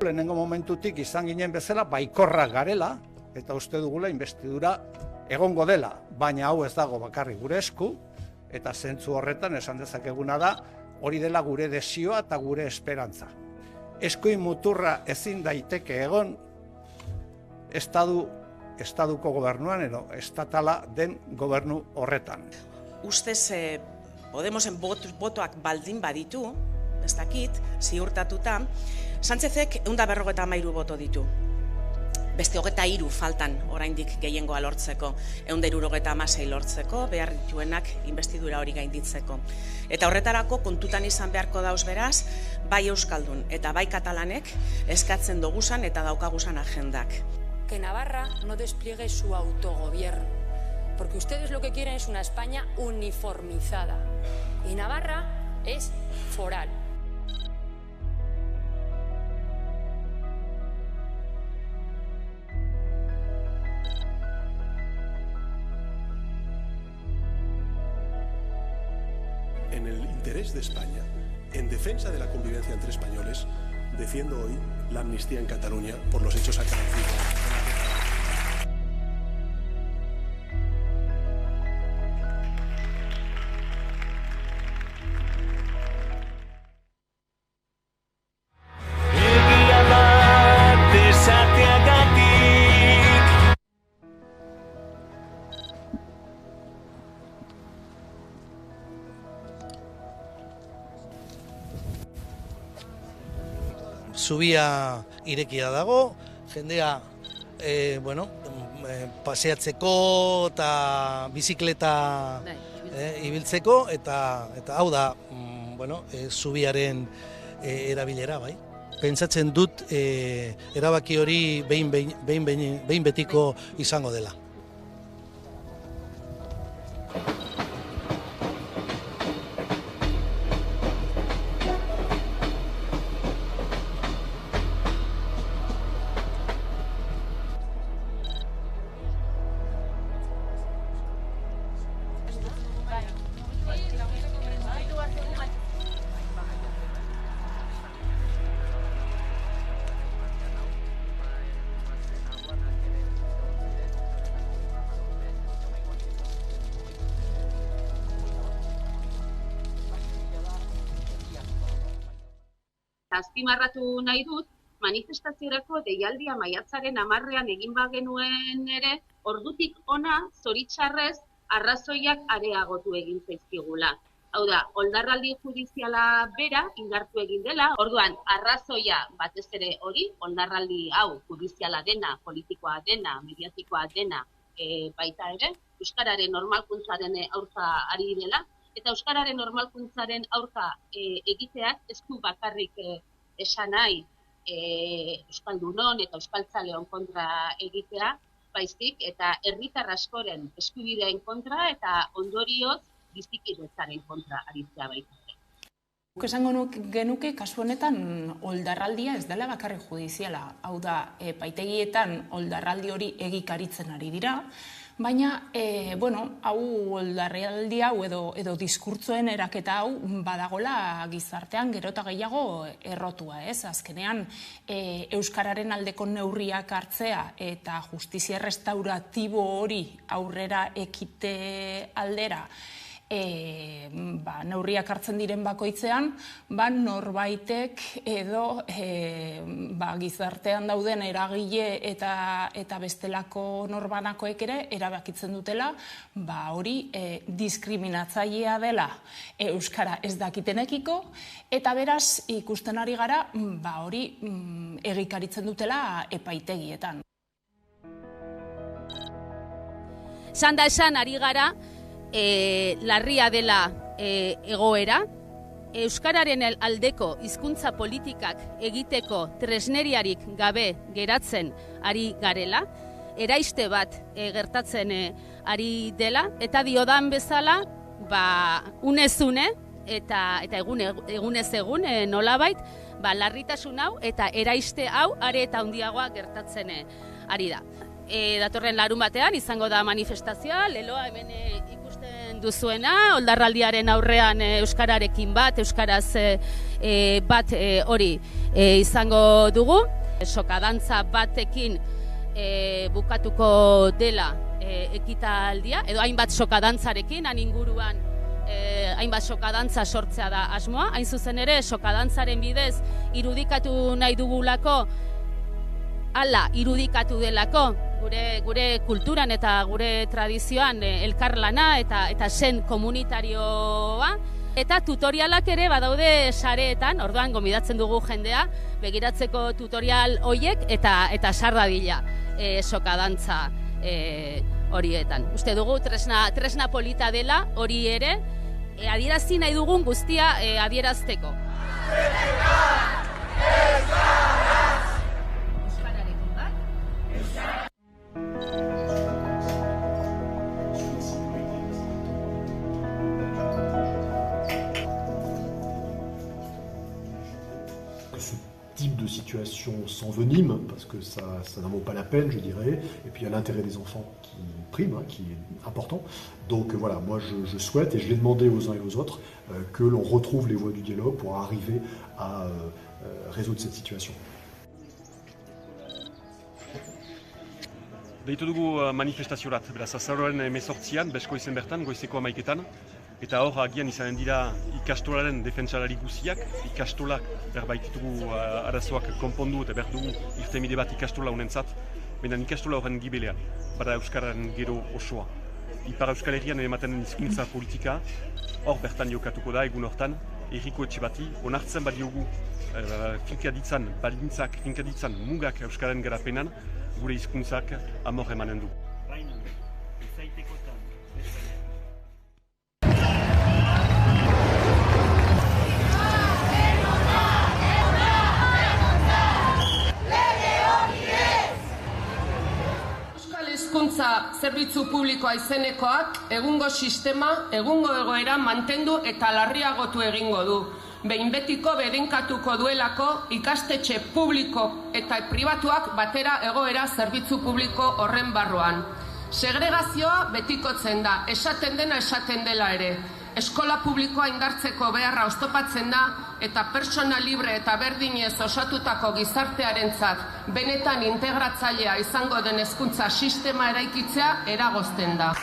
lehenengo momentutik izan ginen bezala baikorrak garela, eta uste dugula investidura egongo dela, baina hau ez dago bakarrik gure esku, eta zentzu horretan esan dezakeguna da, hori dela gure desioa eta gure esperantza. Eskuin muturra ezin daiteke egon, estaduko gobernuan, edo estatala den gobernu horretan. Ustez, Podemosen botoak baldin baditu, ez dakit, ziurtatuta, Sánchezek 153 boto ditu. Beste 23 faltan oraindik gehiengoa lortzeko, 176 lortzeko, behar dituenak investidura hori gainditzeko. Eta horretarako kontutan izan beharko dauz beraz, bai euskaldun eta bai katalanek eskatzen doguzan eta daukaguzan agendak. Que Navarra no despliegue su autogobierno, porque ustedes lo que quieren es una España uniformizada, y Navarra es foral. En el interés de España, en defensa de la convivencia entre españoles, defiendo hoy la amnistía en Cataluña por los hechos acaecidos. Zubia irekia dago, jendea paseatzeko eta bizikleta ibiltzeko, eta hau da zubiaren erabilera, bai. Pentsatzen dut erabaki hori behin betiko izango dela. Azpimarratu nahi dut, manifestaziorako deialdia maiatzaren 10ean egin bagenuen ere, ordutik ona zoritxarrez arrazoiak areagotu egin zaizkigula. Hau da, oldarraldi judiziala bera indartu egin dela, orduan arrazoia batez ere hori, oldarraldi hau judiziala dena, politikoa dena, mediatikoa dena, baita ere, euskararen normalkuntzaren aurka ari dela, eta euskararen normalkuntzaren aurka egiteak ez du bakarrik esan nahi euskaldunon eta euskaltzaleon kontra egitea, baizik eta herritar askoren eskubideen kontra eta ondorioz bizikidetzaren kontra aritzea baita. Guk esango genuke kasu honetan oldarraldia ez dela bakarrik judiziala, hau da, epaitegietan oldarraldi hori egikaritzen ari dira, baina, hau oldarraldi hau edo diskurtsoen eraketa hau badagola gizartean gero eta gehiago errotua, ez? Azkenean, euskararen aldeko neurriak hartzea eta justizia restauratibo hori aurrera ekite aldera neurriak hartzen diren bakoitzean, norbaitek edo gizartean dauden eragile eta bestelako norbanakoek ere erabakitzen dutela hori diskriminatzailea dela euskara ez dakitenekiko, eta beraz ikusten ari gara hori egikaritzen dutela epaitegietan. Sanda esan ari gara, larria dela egoera, euskararen aldeko hizkuntza politikak egiteko tresneriarik gabe geratzen ari garela, eraiste bat gertatzen ari dela, eta diodan bezala, unezune eta egunez egun nolabait, larritasun hau eta eraiste hau are eta handiagoa gertatzen ari da. Datorren larun batean izango da manifestazioa, leloa hemen ikusten egiten duzuena, oldarraldiaren aurrean euskararekin bat, euskaraz bat hori izango dugu. Sokadantza batekin bukatuko dela ekitaldia, edo hainbat sokadantzarekin, han inguruan hainbat sokadantza sortzea da asmoa. Hain zuzen ere, sokadantzaren bidez irudikatu nahi dugulako, hala irudikatu delako, gure kulturan eta gure tradizioan elkarlana eta sen komunitarioa. Eta tutorialak ere badaude sareetan, orduan gomidatzen dugu jendea, begiratzeko tutorial horiek eta sardadila sokadantza horietan. Uste dugu tresna polita dela hori ere, adierazi nahi dugun guztia adierazteko. Ce type de situation s'envenime, parce que ça n'en vaut pas la peine, je dirais, et puis il y a l'intérêt des enfants qui prime, qui est important. Donc voilà, moi je souhaite, et je l'ai demandé aux uns et aux autres, que l'on retrouve les voies du dialogue pour arriver à résoudre cette situation. Deitu dugu manifestaziorat, beraz, azaroaren 18an, Beskoizen bertan, goizeko 11etan, eta hor agian izanen dira ikastolaren defentsalari guziak, ikastolak berbaititugu arazoak konpondu eta behar dugu irtenbide bat ikastola honentzat, baina ikastola horren gibelean, bada Euskararen gero osoa. Ipar Euskal Herrian ematen den hizkuntza politika, hor bertan jokatuko da egun hortan, herriko etxe bati, onartzen badiogu finkaditzan, balintzak, finkaditzan mugak Euskararen garapenan, gure hizkuntzak amor emanen du. Euskal Hezkuntza zerbitzu publikoa izenekoak egungo sistema, egungo egoera mantendu eta larriagotu egingo du. Behin betiko bedenkatuko duelako ikastetxe publiko eta pribatuak batera egoera zerbitzu publiko horren barruan. Segregazioa betikotzen da, esaten dena esaten dela ere. Eskola publikoa indartzeko beharra oztopatzen da eta pertsona libre eta berdinez osatutako gizartearentzat benetan integratzailea izango den hezkuntza sistema eraikitzea eragozten da.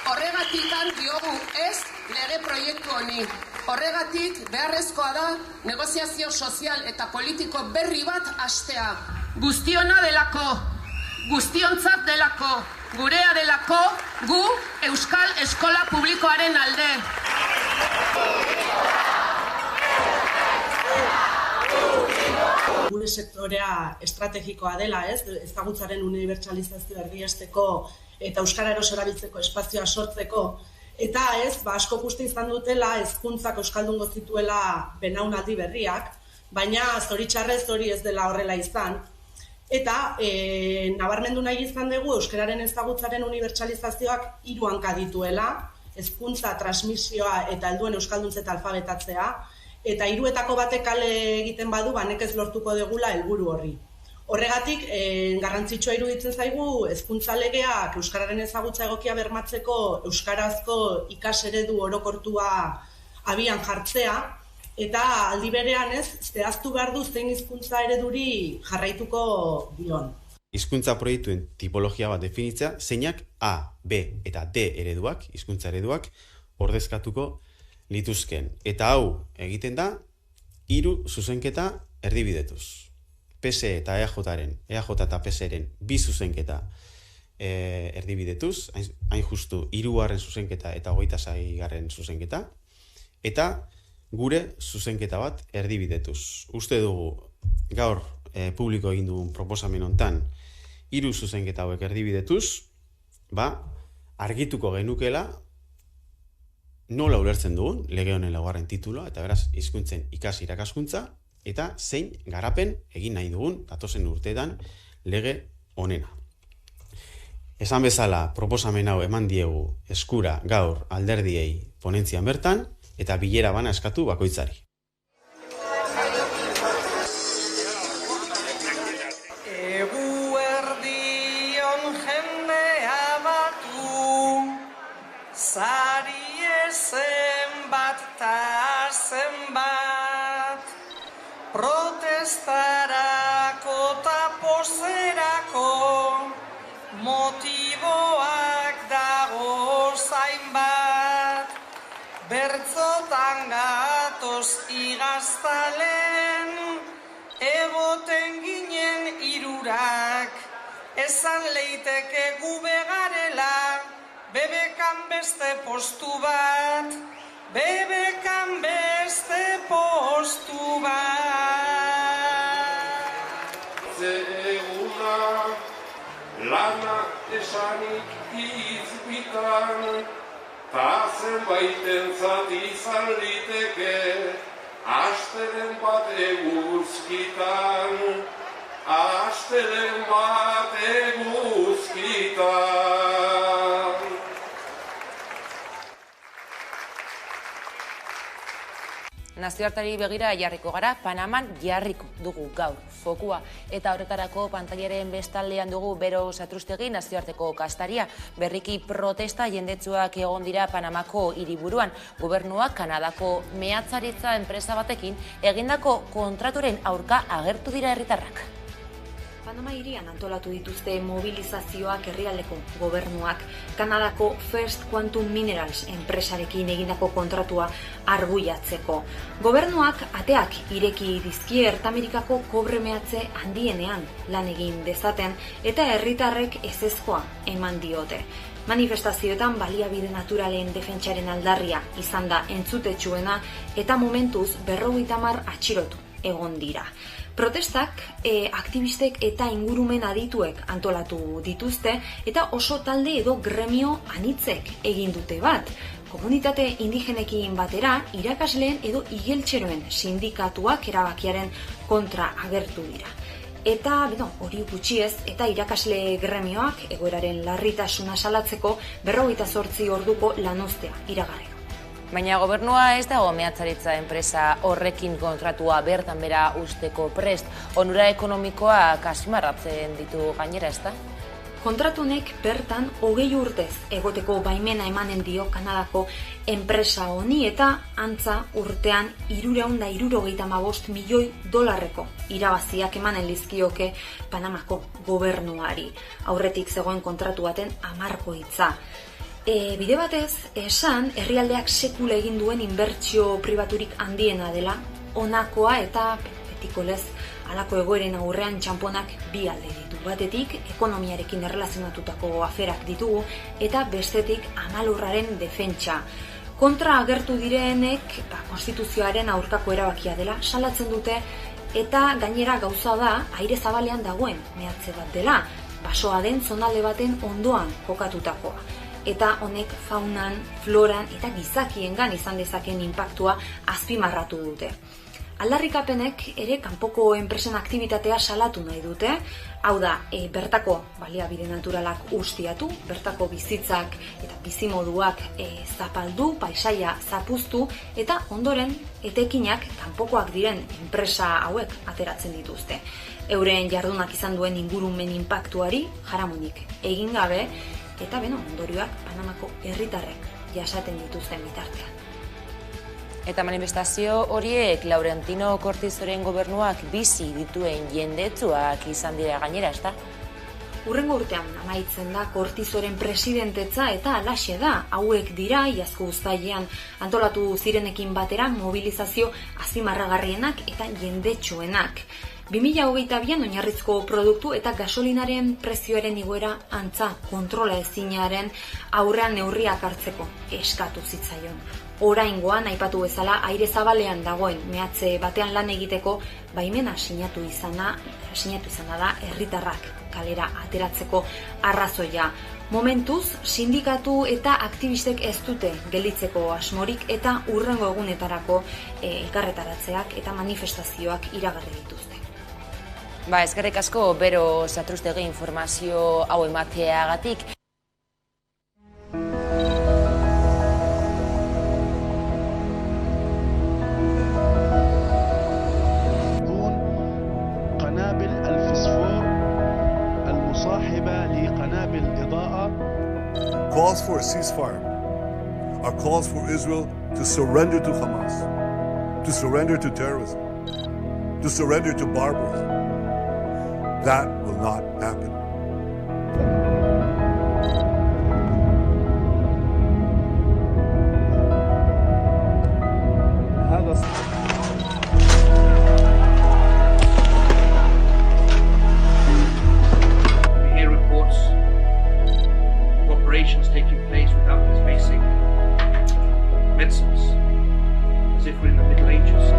Horregatik diogu ez lege proiektu honi. Horregatik beharrezkoa da negoziazio sozial eta politiko berri bat hastea. Guztiona delako, guztiontzat delako, gurea delako, gu Euskal Eskola Publikoaren alde. Gure sektorea estrategikoa dela, ezagutzaren unibertsalizazioa erdiesteko eta euskara eros erabiltzeko espazioa sortzeko, eta asko uste izan dutela hezkuntzak euskaldungo zituela belaunaldi berriak, baina zoritxarrez hori ez dela horrela izan. Eta nabarmendu nahi izan dugu euskararen ezagutzaren unibertsalizazioak 3 hanka dituela, hezkuntza, transmisioa eta helduen euskalduntze eta alfabetatzea, eta 3etako batek kale egiten badu, nekez lortuko degula helburu horri. Horregatik, garrantzitsua iruditzen zaigu hezkuntza legeak euskararen ezagutza egokia bermatzeko euskarazko ikaseredu orokortua abian jartzea, eta aldi berean zehaztu behar du zein hizkuntza ereduri jarraituko dion. Hizkuntza proiektuen tipologia bat definitzea, zeinak A, B eta D ereduak, hizkuntza ereduak, ordezkatuko lituzken. Eta hau egiten da, 3 zuzenketa erdibidetuz. PSE eta EAJ eta PSEren 2 zuzenketa erdibidetuz, hain justu 3. zuzenketa eta 26. zuzenketa, eta gure zuzenketa bat erdibidetuz. Uste dugu gaur publiko egin dugun proposamen hontan 3 zuzenketa hauek erdibidetuz, argituko genukela nola ulertzen dugun lege honen 2. titulua, eta beraz hizkuntzen irakaskuntza, eta zein garapen egin nahi dugun datozen urteetan lege honena. Esan bezala, proposamen hau eman diegu eskura gaur alderdiei ponentzian bertan, eta bilera bana eskatu bakoitzari. Eguerdion jendea batu Sarie zenbat ta zenbat, protestarako ta pozerako, motiboak dago zainbat, bertzotan gatoz igaztalen, egoten ginen irurak, esan leiteke gube garela, bebekan beste postu bat, bebekan beste postu bat. Zeguna, lana esanik izbitan, ta zenbaiten zati izan liteke, asteren bat eguzkitan, asteren bat eguzkitan. Nazioartari begira jarriko gara, Panaman jarriko dugu gaur fokua. Eta horretarako pantailaren bestaldean dugu Bero Satrustegi, nazioarteko kastaria. Berriki protesta jendetsuak egon dira Panamako hiriburuan. Gobernuak Kanadako mehatzaritza enpresa batekin egindako kontraturen aurka agertu dira herritarrak. Panama hirian antolatu dituzte mobilizazioak herrialdeko gobernuak Kanadako First Quantum Minerals enpresarekin egindako kontratua arbuiatzeko. Gobernuak ateak ireki dizkie Ertamerikako kobre mehatze handienean lan egin dezaten eta herritarrek ezezkoa eman diote. Manifestazioetan baliabide naturalen defentsaren aldarria izan da entzutetsuena eta momentuz 50 atxilotu egon dira. Protestak aktivistek eta ingurumen adituek antolatu dituzte eta oso talde edo gremio anitzek egin dute bat. Komunitate indigenekin batera, irakasleen edo igeltxeroen sindikatuak erabakiaren kontra agertu dira. Eta, hori gutxiez, eta irakasle gremioak egoeraren larritasuna salatzeko 48 orduko lanuztea iragarri. Baina gobernua ez dago mehatzaritza enpresa horrekin kontratua bertan bera usteko prest. Onura ekonomikoa azpimarratzen ditu gainera, ezta? Kontratunek bertan 20 urtez egoteko baimena emanen dio Kanadako enpresa honi eta antza urtean 375 milioi dolarreko irabaziak emanen lizkioke Panamako gobernuari. Aurretik zegoen kontratu baten 10 hitza. Bide batez, esan, herrialdeak sekula egin duen inbertsio pribaturik handiena dela, honakoa eta betikolez halako egoeren aurrean txamponak bi alde ditu. Batetik, ekonomiarekin erlazionatutako aferak ditugu eta bestetik amalurraren defentsa. Kontra agertu direnek, konstituzioaren aurkako erabakia dela salatzen dute eta gainera gauza da aire zabalean dagoen mehatze bat dela, basoa den zonalde baten ondoan kokatutakoa. Eta honek faunan, floran eta gizakiengan izan dezaken inpaktua azpimarratu dute. Aldarrikapenek ere kanpoko enpresen aktibitatea salatu nahi dute, hau da, bertako baliabide naturalak ustiatu, bertako bizitzak eta bizimoduak zapaldu, paisaia zapuztu, eta ondoren etekinak kanpokoak diren enpresa hauek ateratzen dituzte. Euren jardunak izan duen ingurumen inpaktuari jaramonik egin gabe, eta ondorioak Panamako herritarrek jasaten dituzten bitartean. Eta manifestazio horiek Laurentino Cortizoren gobernuak bizi dituen jendetsuak izan dira gainera, ezta? Hurrengo urtean amaitzen da Cortizoren presidentetza eta halaxe da, hauek dira iazko uztailean antolatu zirenekin batera mobilizazio azpimarragarrienak eta jendetsuenak. 2022an oinarrizko produktu eta gasolinaren prezioaren igoera antza kontrola ezinaren aurrean neurriak hartzeko eskatu zitzaion. Oraingoan aipatu bezala aire zabalean dagoen mehatze batean lan egiteko baimena sinatu izana da herritarrak kalera ateratzeko arrazoia. Momentuz, sindikatu eta aktivistek ez dute gelditzeko asmorik eta hurrengo egunetarako elkarretaratzeak eta manifestazioak iragarri dituzte. Eskerrik asko Bero Satrustegi informazio hau emateagatik. قنابل الفسفور المصاحبة لقنابل الإضاءة calls for a ceasefire are calls for Israel to surrender to Hamas, to surrender to terrorism, to surrender to barbarism. That will not happen. We hear reports of operations taking place without these basic medicines, as if we're in the Middle Ages.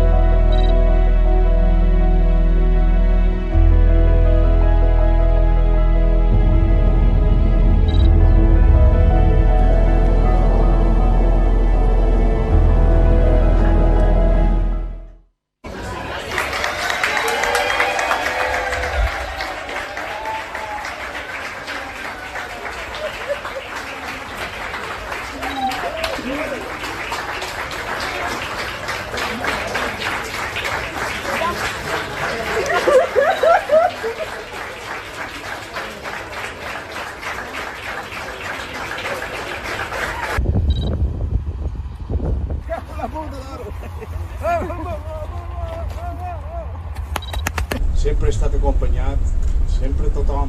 Sempre he estat acompanyat, sempre tothom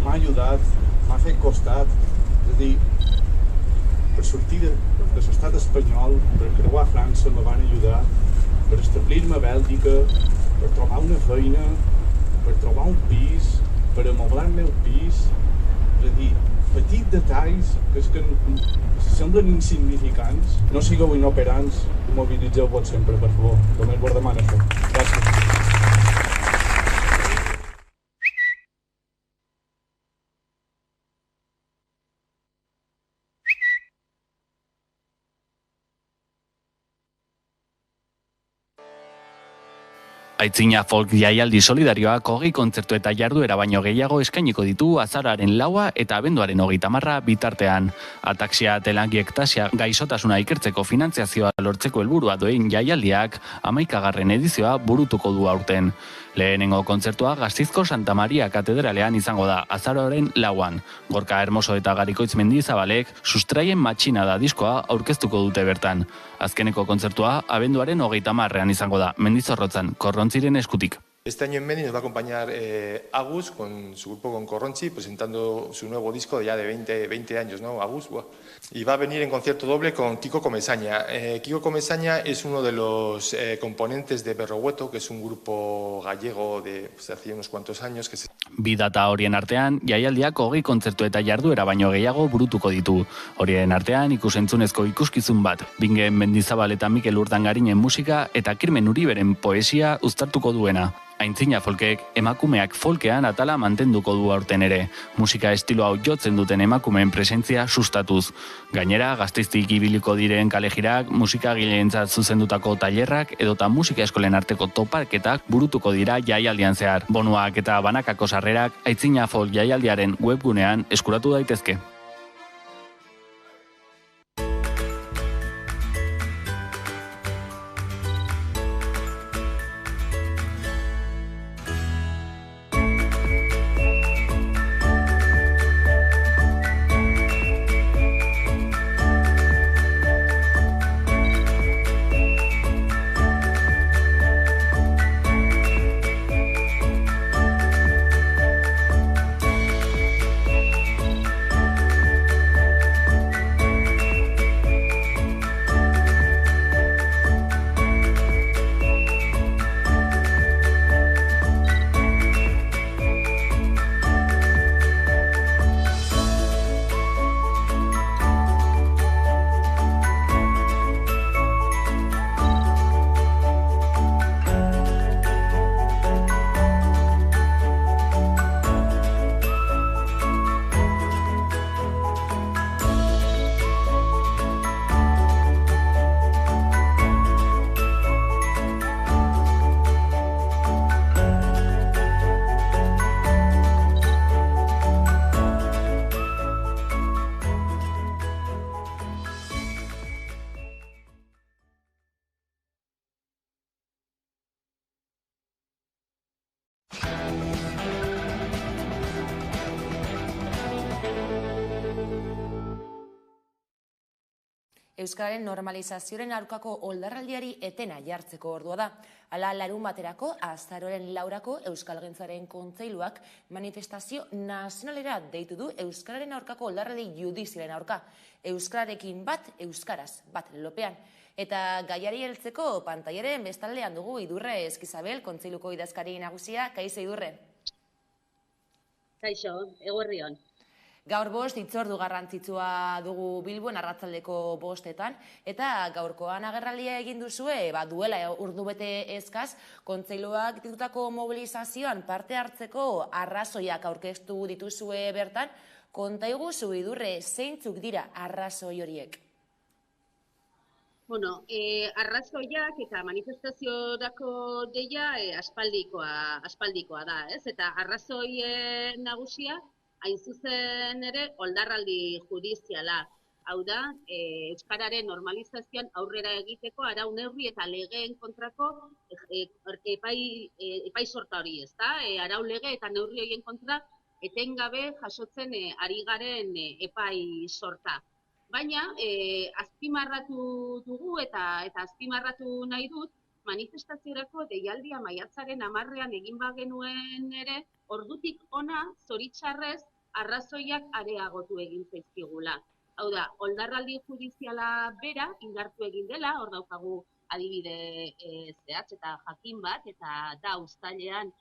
m'ha ajudat, m'ha fet costat, és a dir, per sortir de l'estat espanyol, per creuar a França me van ajudar, per establir-me a Bèlgica, per trobar una feina, per trobar un pis, per amoblar el meu pis, és a dir, petits detalls que semblen insignificants. No sigueu inoperants, mobilitzeu-vos sempre, per favor. Només vos demano això. Gràcies. Aitzina folk jaialdi solidarioak 20 kontzertu eta jarduera baino gehiago eskainiko ditu azararen 4 eta abenduaren 30 bitartean. Ataxia telangiektasia gaixotasuna ikertzeko finantziazioa lortzeko helburua duen jaialdiak 11. edizioa burutuko du aurten. Lehenengo kontzertua Gasteizko Santa Maria katedralean izango da azaroaren 4. Gorka Hermoso eta Garikoitz Mendizabalek Sustraien Matxinada diskoa aurkeztuko dute bertan. Azkeneko kontzertua abenduaren 30 izango da Mendizorrotzan Korrontziren eskutik. Este año en Meni nos va a acompañar Agus con su grupo con Corronchi, presentando su nuevo disco de ya de 20 años, ¿no? Agus, ¡buah! Y va a venir en concierto doble con Kiko Comesaña. Kiko Comesaña es uno de los componentes de Berrogueto, que es un grupo gallego de hace unos cuantos años. Bi data horien artean, jaialdiak 20 kontzertu eta jarduera baino gehiago burutuko ditu. Horien artean ikusentzunezko ikuskizun bat, Bingen Mendizabal eta Mikel Urdangarinen musika eta Kirmen Uriberen poesia uztartuko duena. Aintzina folkek emakumeak folkean atala mantenduko du aurten ere, musika estilo hau jotzen duten emakumeen presentzia sustatuz. Gainera, Gasteiztik ibiliko diren kalejirak, musikagileentzat zuzendutako tailerrak edota musika eskolen arteko toparketak burutuko dira jaialdian zehar. Bonuak eta banakako sarrerak Aitzina folk jaialdiaren webgunean eskuratu daitezke. Euskararen normalizazioaren aurkako oldarraldiari etena jartzeko ordua da. Hala larun baterako, azaroaren 4ako Euskalgintzaren Kontseiluak manifestazio nazionalera deitu du Euskararen aurkako oldarraldi judizialen aurka. Euskararekin bat, euskaraz, bat lopean. Eta gaiari heltzeko pantailaren bestaldean dugu Idurre Eskizabel, Kontseiluko idazkari nagusia. Kaixo Idurre. Kaixo, eguerdion. Gaur bost hitzordu garrantzitsua dugu Bilbon arratsaldeko 5etan, eta gaurkoan agerraldia egin duzue, duela ordubete eskaz, Kontseiluak ditutako mobilizazioan parte hartzeko arrazoiak aurkeztu dituzue bertan. Konta iguzu Idurre, zeintzuk dira arrazoi horiek? Arrazoiak eta manifestaziorako deia aspaldikoa da, ez? Eta arrazoien nagusia hain zuzen ere oldarraldi judiziala. Hau da, euskararen normalizazioan aurrera egiteko arau neurri eta legeen kontrako epai sorta hori, ezta? Arau lege eta neurri horien kontra etengabe jasotzen ari garen epai sorta. Baina, azpimarratu dugu eta azpimarratu nahi dut, manifestaziorako deialdia maiatzaren 10ean egin bagenuen ere, ordutik ona, zoritxarrez, arrazoiak areagotu egin zaizkigula. Hau da, oldarraldi judiziala bera indartu egin dela, hor daukagu adibide zehatz eta jakin bat, eta da uztailean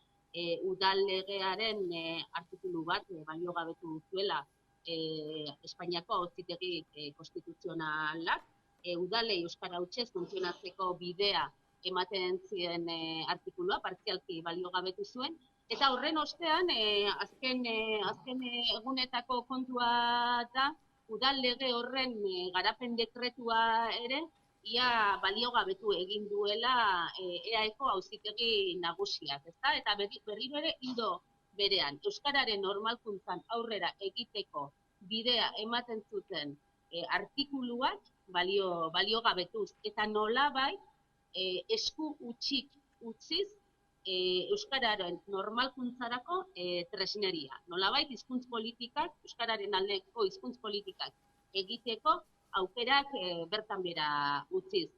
udal legearen artikulu bat baliogabetu zuela Espainiako Auzitegi Konstituzionalak, udalei euskara hutsez funtzionatzeko bidea ematen zien artikulua, partzialki baliogabetu zuen, eta horren ostean, azken egunetako kontua da, udal lege horren garapen dekretua ere, ia baliogabetu egin duela EAeko Auzitegi Nagusiak, ezta? Eta berriro ere ildo berean, euskararen normalkuntzan aurrera egiteko bidea ematen zuten artikuluak baliogabetuz, eta nolabait esku utziz euskararen normalkuntzarako tresneria. Nolabait hizkuntz politikak, euskararen aldeko hizkuntz politikak egiteko aukerak bertan bera utziz.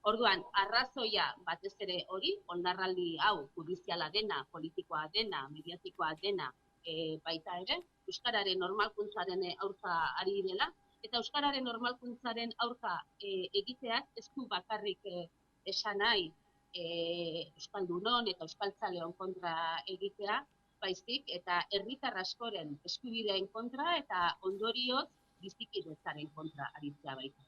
Orduan, arrazoia batez ere hori, oldarraldi hau judiziala dena, politikoa dena, mediatikoa dena baita ere, euskararen normalkuntzaren aurka ari dela, eta euskararen normalkuntzaren aurka egiteak ez du bakarrik esan nahi euskaldunon eta euskaltzaleon kontra egitea, baizik eta herritar askoren eskubideen kontra eta ondorioz bizikidetzaren kontra aritzea baita.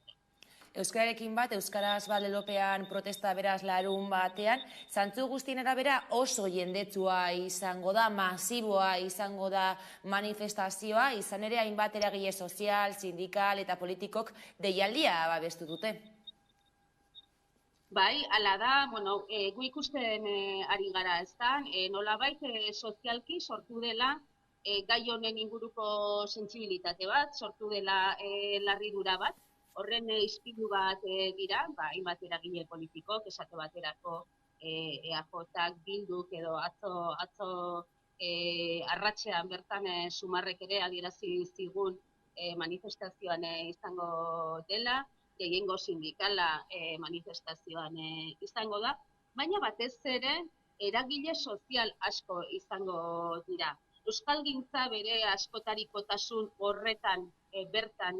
Euskararekin bat, euskaraz balelopean protesta beraz larun batean, zantzu guztien arabera oso jendetsua izango da, masiboa izango da manifestazioa, izan ere hainbat eragile sozial, sindikal eta politikok deialdia babestu dute. Bai, hala da, gu ikusten ari gara, ez da, nolabait sozialki sortu dela gai honen inguruko sentsibilitate bat, sortu dela larridura bat. Horren ispilu bat dira, hainbat eragile politikok, esate baterako EAJak, Bilduk edo atzo arratsean bertan Sumarrek ere adierazi zigun manifestazioan izango dela, gehiengo sindikala manifestazioan izango da, baina batez ere eragile sozial asko izango dira. Euskalgintza bere askotarikotasun horretan bertan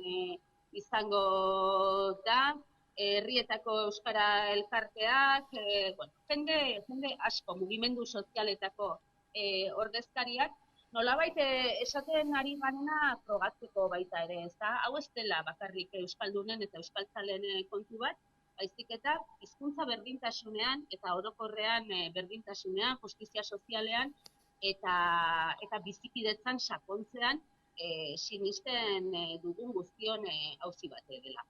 izango da, herrietako euskara elkarteak, jende asko, mugimendu sozialetako ordezkariak, nolabait esaten ari garena frogatzeko baita ere, ez da? Hau ez dela bakarrik euskaldunen eta euskaltzalen kontu bat, baizik eta hizkuntza berdintasunean eta orokorrean berdintasunean, justizia sozialean eta bizikidetzan sakontzean sinisten dugun guztion auzi bat dela.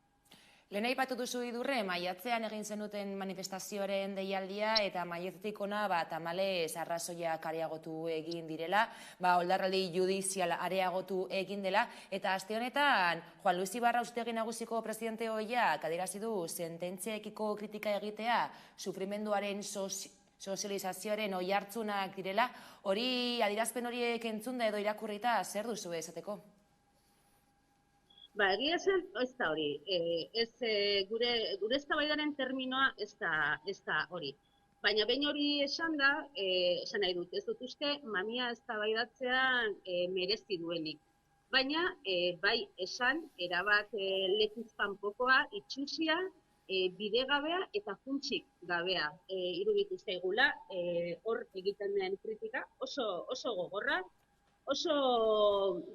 Lehen aipatu duzu Idurre, maiatzean egin zenuten manifestazioaren deialdia eta maiatzetik ona tamalez arrazoiak areagotu egin direla, oldarraldi judizial areagotu egin dela, eta aste honetan Juan Luis Ibarra Auzitegi Nagusiko presidente ohiak adierazi du sententziaekiko kritika egitea sufrimenduaren sozializazioaren oihartzunak direla, hori adierazpen horiek entzunda edo irakurrita zer duzu esateko? Egia esan, ez da hori. Gure eztabaidaren terminoa ez da hori. Baina behin hori esan da, esan nahi dut, ez dut uste mamia eztabaidatzean merezi duenik. Baina, bai esan, erabat lekuz kanpokoa, itxusia, bidegabea eta funtsik gabea iruditu zaigula, hor egiten den kritika oso gogorra, oso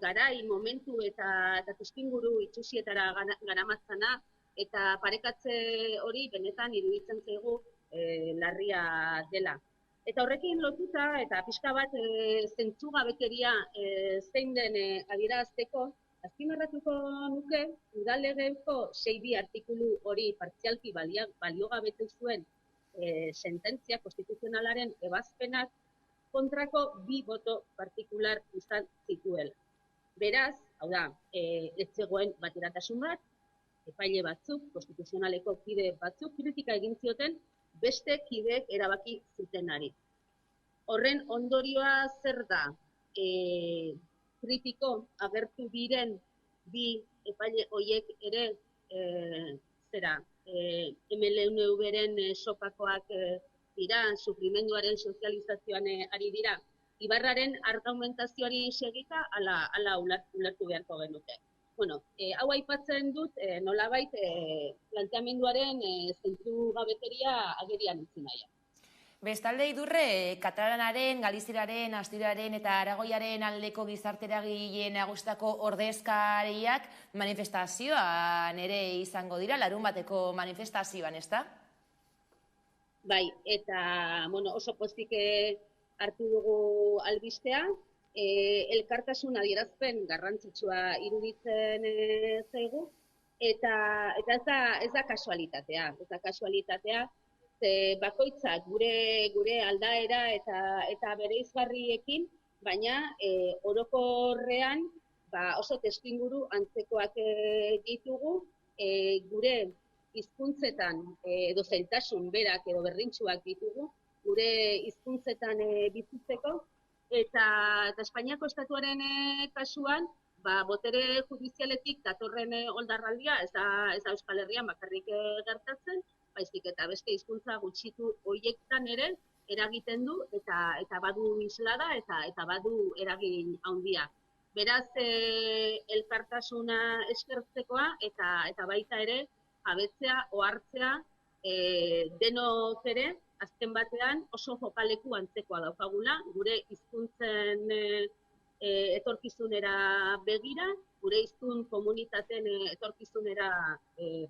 garai, momentu eta testuinguru itxusietara garamatzana, eta parekatze hori benetan iruditzen zaigu larria dela. Eta horrekin lotuta, eta pixka bat zentzugabekeria zein den adierazteko, azpimarratuko nuke, udalegeko 6 artikulu hori partzialki baliogabetu zuen sententzia konstituzionalaren ebazpenak kontrako 2 boto partikular izan zituela. Beraz, hau da, ez zegoen bateratasun bat, epaile batzuk, konstituzionaleko kide batzuk kritika egin zioten, beste kideek erabaki zutenari. Horren ondorioa zer da? Kritiko agertu diren 2 epaile horiek ere MLNV-ren sopakoak dira, sufrimenduaren sozializazioan ari dira. Ibarraren argumentazioari segita, ala ulertu beharko genuke. Hau aipatzen dut, nolabait planteamenduaren zentzugabekeria agerian utzi nahian. Bestalde Idurre, katalanaren, galizieraren, asturaren eta aragoiaren aldeko gizarteragileen nagusitako ordezkariak manifestazioan ere izango dira, larun bateko manifestazioan, ezta? Bai, eta oso pozik hartu dugu albistea, elkartasun adierazpen garrantzitsua iruditzen zaigu, eta ez da kasualitatea, bakoitzak gure aldaera eta bereizgarriekin, baina orokorrean oso testuinguru antzekoak ditugu, gure hizkuntzetan edo zailtasun berak edo berrintsuak ditugu, gure hizkuntzetan bizitzeko, eta Espainiako estatuaren kasuan, botere judizialetik datorren oldarraldia, ez da Euskal Herrian bakarrik gertatzen, baizik eta beste hizkuntza gutxitu horiektan ere eragiten du eta badu islada eta badu eragin handia. Beraz, elkartasuna eskertzekoa eta baita ere jabetzea, ohartzea, denok ere azken batean oso jokaleku antzekoa daukagula, gure hizkuntzen etorkizunera begira, gure hiztun komunitateen etorkizunera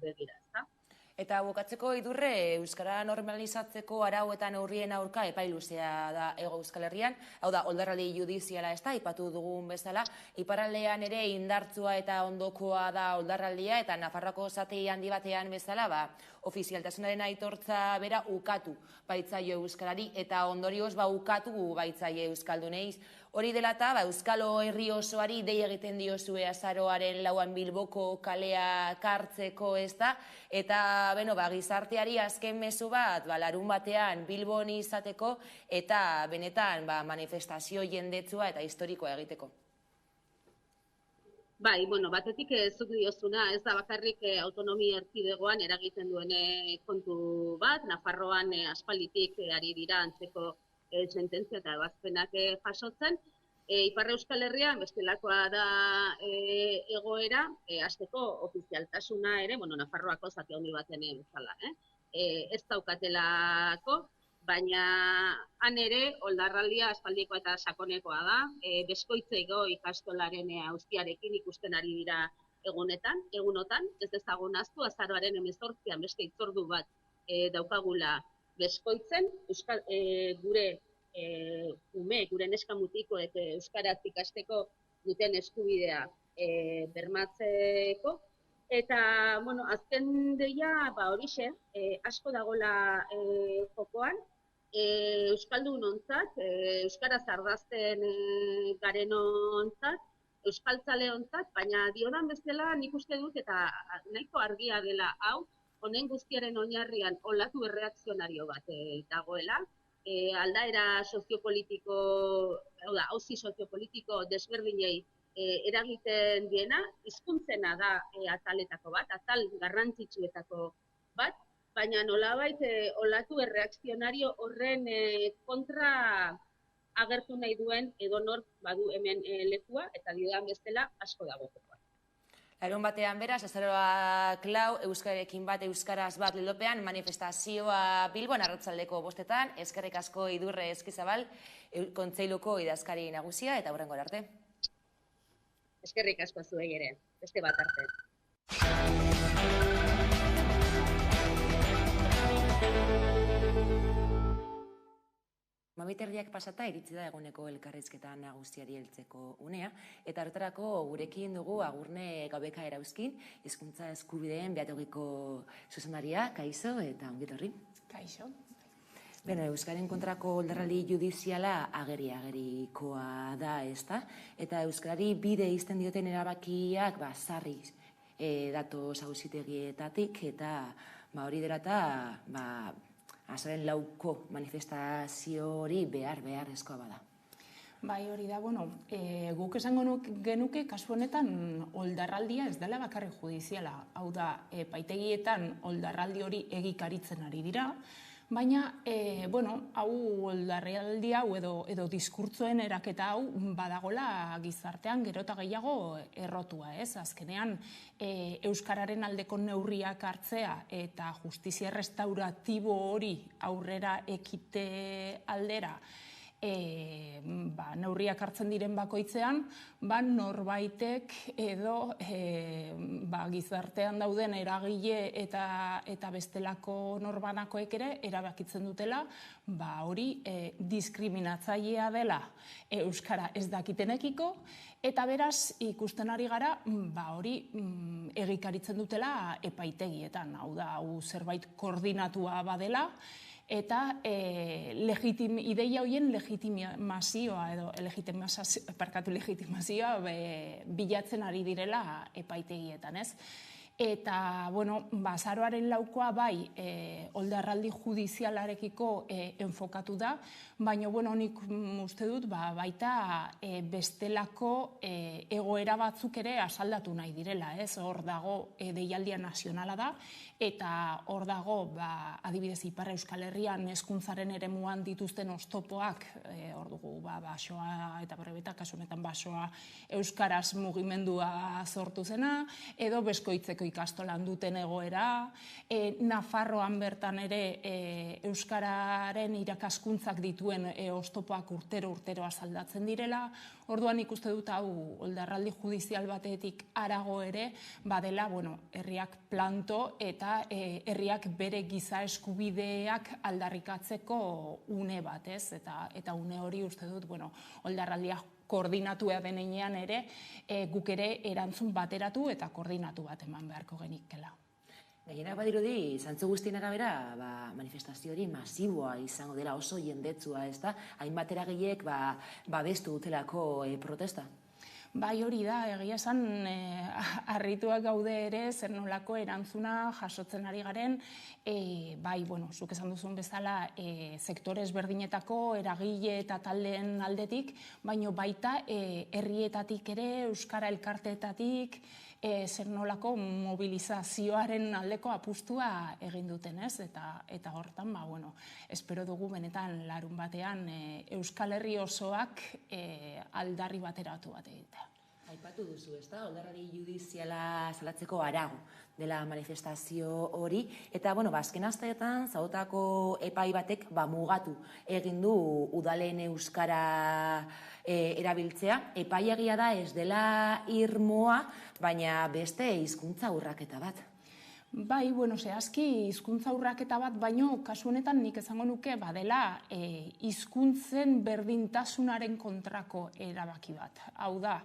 begira, ezta? Eta bukatzeko Idurre, euskara normalizatzeko arau eta neurrien aurka epailuzea da Hego Euskal Herrian, hau da, oldarraldi judiziala ez da, aipatu dugun bezala, iparraldean ere indartsua eta ondokoa da oldarraldia, eta Nafarroako zati handi batean bezala, ofizialtasunaren aitortza bera ukatu baitzaio euskarari, eta ondorioz ukatu baitzaie euskalduneiz. Hori dela eta, Euskalo herri osoari dei egiten diozue azaroaren 4an Bilboko kalea kartzeko ez da, eta gizarteari azken mezu bat, larun batean Bilbon izateko, eta benetan manifestazio jendetsua eta historikoa egiteko. Bai, batetik zuk diozuna, ez da bakarrik autonomia erkidegoan eragiten duen kontu bat, Nafarroan aspalditik ari dira antzeko sententzia eta ebazpenak jasotzen. Ipar Euskal Herrian bestelakoa da egoera, hasteko ofizialtasuna ere, Nafarroako zati handi baten bezala, ez daukatelako, baina han ere oldarraldia aspaldikoa eta sakonekoa da, Beskoitzeko ikastolaren auziarekin ikusten ari dira egunotan, ez dezagun ahaztu, azaroaren 18an beste hitzordu bat daukagula Beskoitzen, gure gure neska mutikoek euskaraz ikasteko duten eskubidea bermatzeko. Eta, azken deia, horixe, asko dagoela jokoan, euskaldun ontzat, euskaraz ardazten garen ontzat, euskaltzale ontzat, baina diodan bezala nik uste dut eta nahiko argia dela hau, honen guztiaren oinarrian olatu erreakzionario bat dagoela, aldaera soziopolitiko, auzi soziopolitiko desberdinei eragiten diena, hizkuntzena da ataletako bat, atal garrantzitsuetako bat, baina nolabait olatu erreakzionario horren kontra agertu nahi duen edonor badu hemen lekua, eta didan bestela asko dago. Larun batean beraz, azaroak lau, euskararekin bat, euskaraz bat lelopean, manifestazioa Bilbon arratsaldeko 5:00, eskerrik asko Idurre Eskizabal, kontseiluko idazkari nagusia, eta hurrengo arte. Eskerrik asko zuei ere, beste bat arte. Mabiterdiak pasata iritsi da eguneko elkarrizketa nagusiari heltzeko unea, eta horretarako gurekin dugu Agurne Gabeka Erauzkin, hizkuntza eskubideen behatogiko zuzenaria, kaixo eta ongi etorri. Kaixo. Beno, euskaren kontrako oldarraldi judiziala agerikoa da, ezta? Eta euskarari bide izten dioten erabakiak sarri datoz auzitegietatik, eta hori derata azaren 4ko manifestazio hori beharrezkoa bada. Bai, hori da, guk esango genuke kasu honetan oldarraldia ez dela bakarrik judiziala. Hau da, epaitegietan oldarraldi hori egikaritzen ari dira, baina, hau oldarraldi hau edo diskurtzoen eraketa hau badagola gizartean gero eta gehiago errotua, ez? Azkenean, euskararen aldeko neurriak hartzea eta justizia restauratibo hori aurrera ekite aldera neurriak hartzen diren bakoitzean, norbaitek edo gizartean dauden eragile eta bestelako norbanakoek ere erabakitzen dutela hori diskriminatzailea dela euskara ez dakitenekiko, eta beraz ikusten ari gara hori egikaritzen dutela epaitegietan, hau da, zerbait koordinatua badela, eta ideia horien legitimazioa bilatzen ari direla epaitegietan, ez? Eta, azaroaren 4koa bai oldarraldi judizialarekiko enfokatu da, baina, nik uste dut baita bestelako egoera batzuk ere asaldatu nahi direla, ez? Hor dago deialdia nazionala da, eta hor dago, adibidez, Ipar Euskal Herrian hezkuntzaren eremuan dituzten oztopoak, hor dugu, basoa eta Brebeta, kasu honetan basoa euskaraz mugimendua sortu zena, edo Beskoitzeko ikastolan duten egoera, Nafarroan bertan ere euskararen irakaskuntzak dituen oztopoak urtero azaldatzen direla. Orduan ikuste dut hau oldarraldi judizial batetik harago ere badela, herriak planto eta herriak bere giza eskubideak aldarrikatzeko une bat, ez? Eta une hori uste dut, oldarraldia koordinatua denean ere, guk ere erantzun bateratu eta koordinatu bat eman beharko genikela. Gehienak badirudi, zantzu guztien arabera, manifestazio hori masiboa izango dela, oso jendetsua, ez da? Hainbat eragileek babestu dutelako protesta. Bai, hori da, egia esan harrituak gaude ere zer nolako erantzuna jasotzen ari garen, zuk esan duzun bezala sektore ezberdinetako eragile eta taldeen aldetik, baina baita herrietatik ere, euskara elkarteetatik, zer nolako mobilizazioaren aldeko apustua egin duten, ez? Eta hortan, espero dugu benetan larun batean Euskal Herri osoak aldarri bateratu bat egitea. Aipatu duzu, ez da? Oldarraldi judiziala salatzeko harago dela manifestazio hori. Eta, azken asteetan, zaudetako epai batek mugatu egin du udalen euskara erabiltzea. Epaiagia da ez dela irmoa, baina beste hizkuntza urraketa bat. Bai, zehazki hizkuntza urraketa bat, baino kasu honetan nik esango nuke badela hizkuntzen berdintasunaren kontrako erabaki bat. Hau da,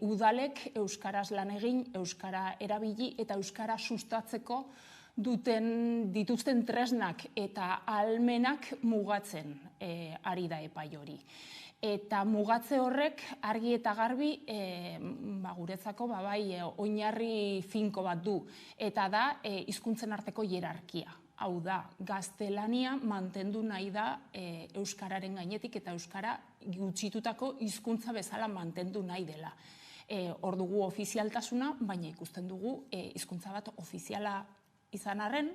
udalek euskaraz lan egin, euskara erabili eta euskara sustatzeko dituzten tresnak eta ahalmenak mugatzen ari da epai hori. Eta mugatze horrek argi eta garbi guretzako oinarri finko bat du. Eta da hizkuntzen arteko hierarkia. Hau da, gaztelania mantendu nahi da euskararen gainetik eta euskara gutxitutako hizkuntza bezala mantendu nahi dela. Hor dugu ofizialtasuna, baina ikusten dugu hizkuntza bat ofiziala izan arren,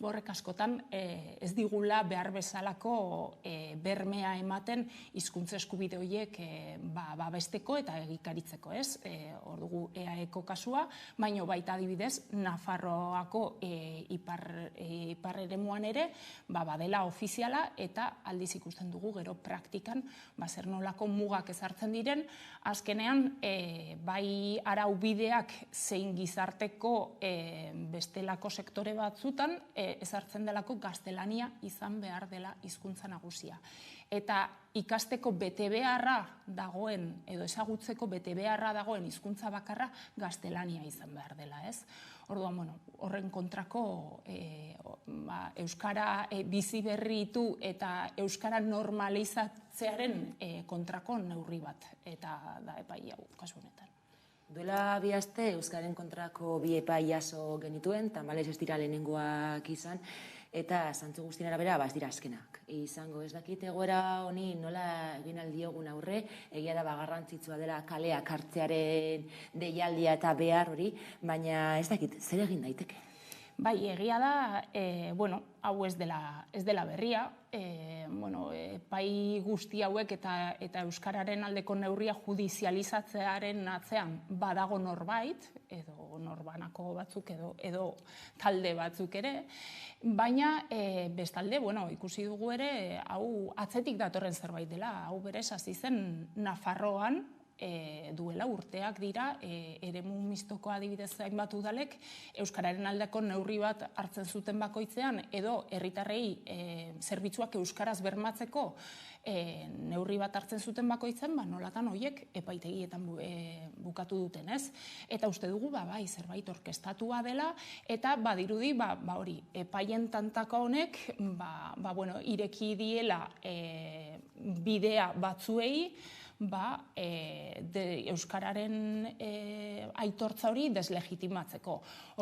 horrek askotan ez digula behar bezalako bermea ematen hizkuntza eskubide horiek babesteko eta egikaritzeko, ez? Hor dugu EAEko kasua, baina baita adibidez Nafarroako ipar eremuan ere badela ofiziala eta aldiz ikusten dugu gero praktikan zer nolako mugak ezartzen diren, azkenean bai arau bideak zein gizarteko bestelako sektore batzutan ezartzen delako gaztelania izan behar dela hizkuntza nagusia. Eta ikasteko betebeharra dagoen, edo ezagutzeko betebeharra dagoen hizkuntza bakarra gaztelania izan behar dela, ez? Orduan, horren kontrako euskara bizi berritu eta euskara normalizatzearen kontrako neurri bat, eta da epai hau kasu honetan. Duela bi aste euskaren kontrako bi epai jaso genituen, tamalez ez dira lehenengoak izan, eta zantzu guztien arabera ez dira azkenak. Izango ez dakit egoera honi nola egin aldiogun aurre, egia da garrantzitsua dela kaleak hartzearen deialdia eta behar hori, baina ez dakit, zer egin daiteke? Bai, egia da, hau ez dela berria, pai guzti hauek eta euskararen aldeko neurria judizializatzearen atzean badago norbait, edo norbanako batzuk edo talde batzuk ere, baina bestalde, ikusi dugu ere, hau atzetik datorren zerbait dela, hau berez hasi zen Nafarroan, duela urteak dira, eremu mistoko adibidez hainbat udalek euskararen aldeko neurri bat hartzen zuten bakoitzean, edo herritarrei zerbitzuak euskaraz bermatzeko neurri bat hartzen zuten bakoitzen, nolatan horiek epaitegietan bukatu duten, ez? Eta uste dugu, bai, zerbait orkestatua dela, eta badirudi, hori, epaien tantaka honek, ireki diela bidea batzuei, euskararen aitortza hori deslegitimatzeko.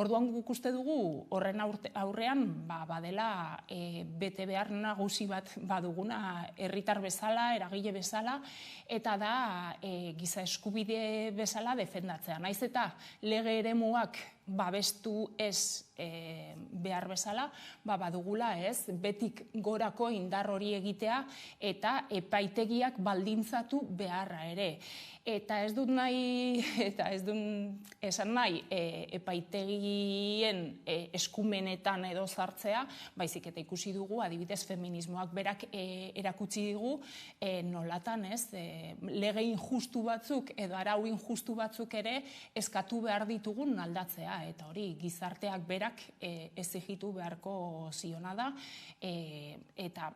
Orduan guk uste dugu horren aurrean badela bete behar nagusi bat baduguna herritar bezala, eragile bezala, eta da giza eskubide bezala defendatzea. Naiz eta lege eremuak babestu ez behar bezala, badugula ez, betik gorako indar hori egitea eta epaitegiak baldintzatu beharra ere. Eta ez dut esan nahi epaitegien eskumenetan edo sartzea, baizik eta ikusi dugu, adibidez feminismoak berak erakutsi digu, nolatan ez, lege injustu batzuk edo arau injustu batzuk ere eskatu behar ditugun aldatzea, eta hori gizarteak berak exigitu beharko ziona da, eta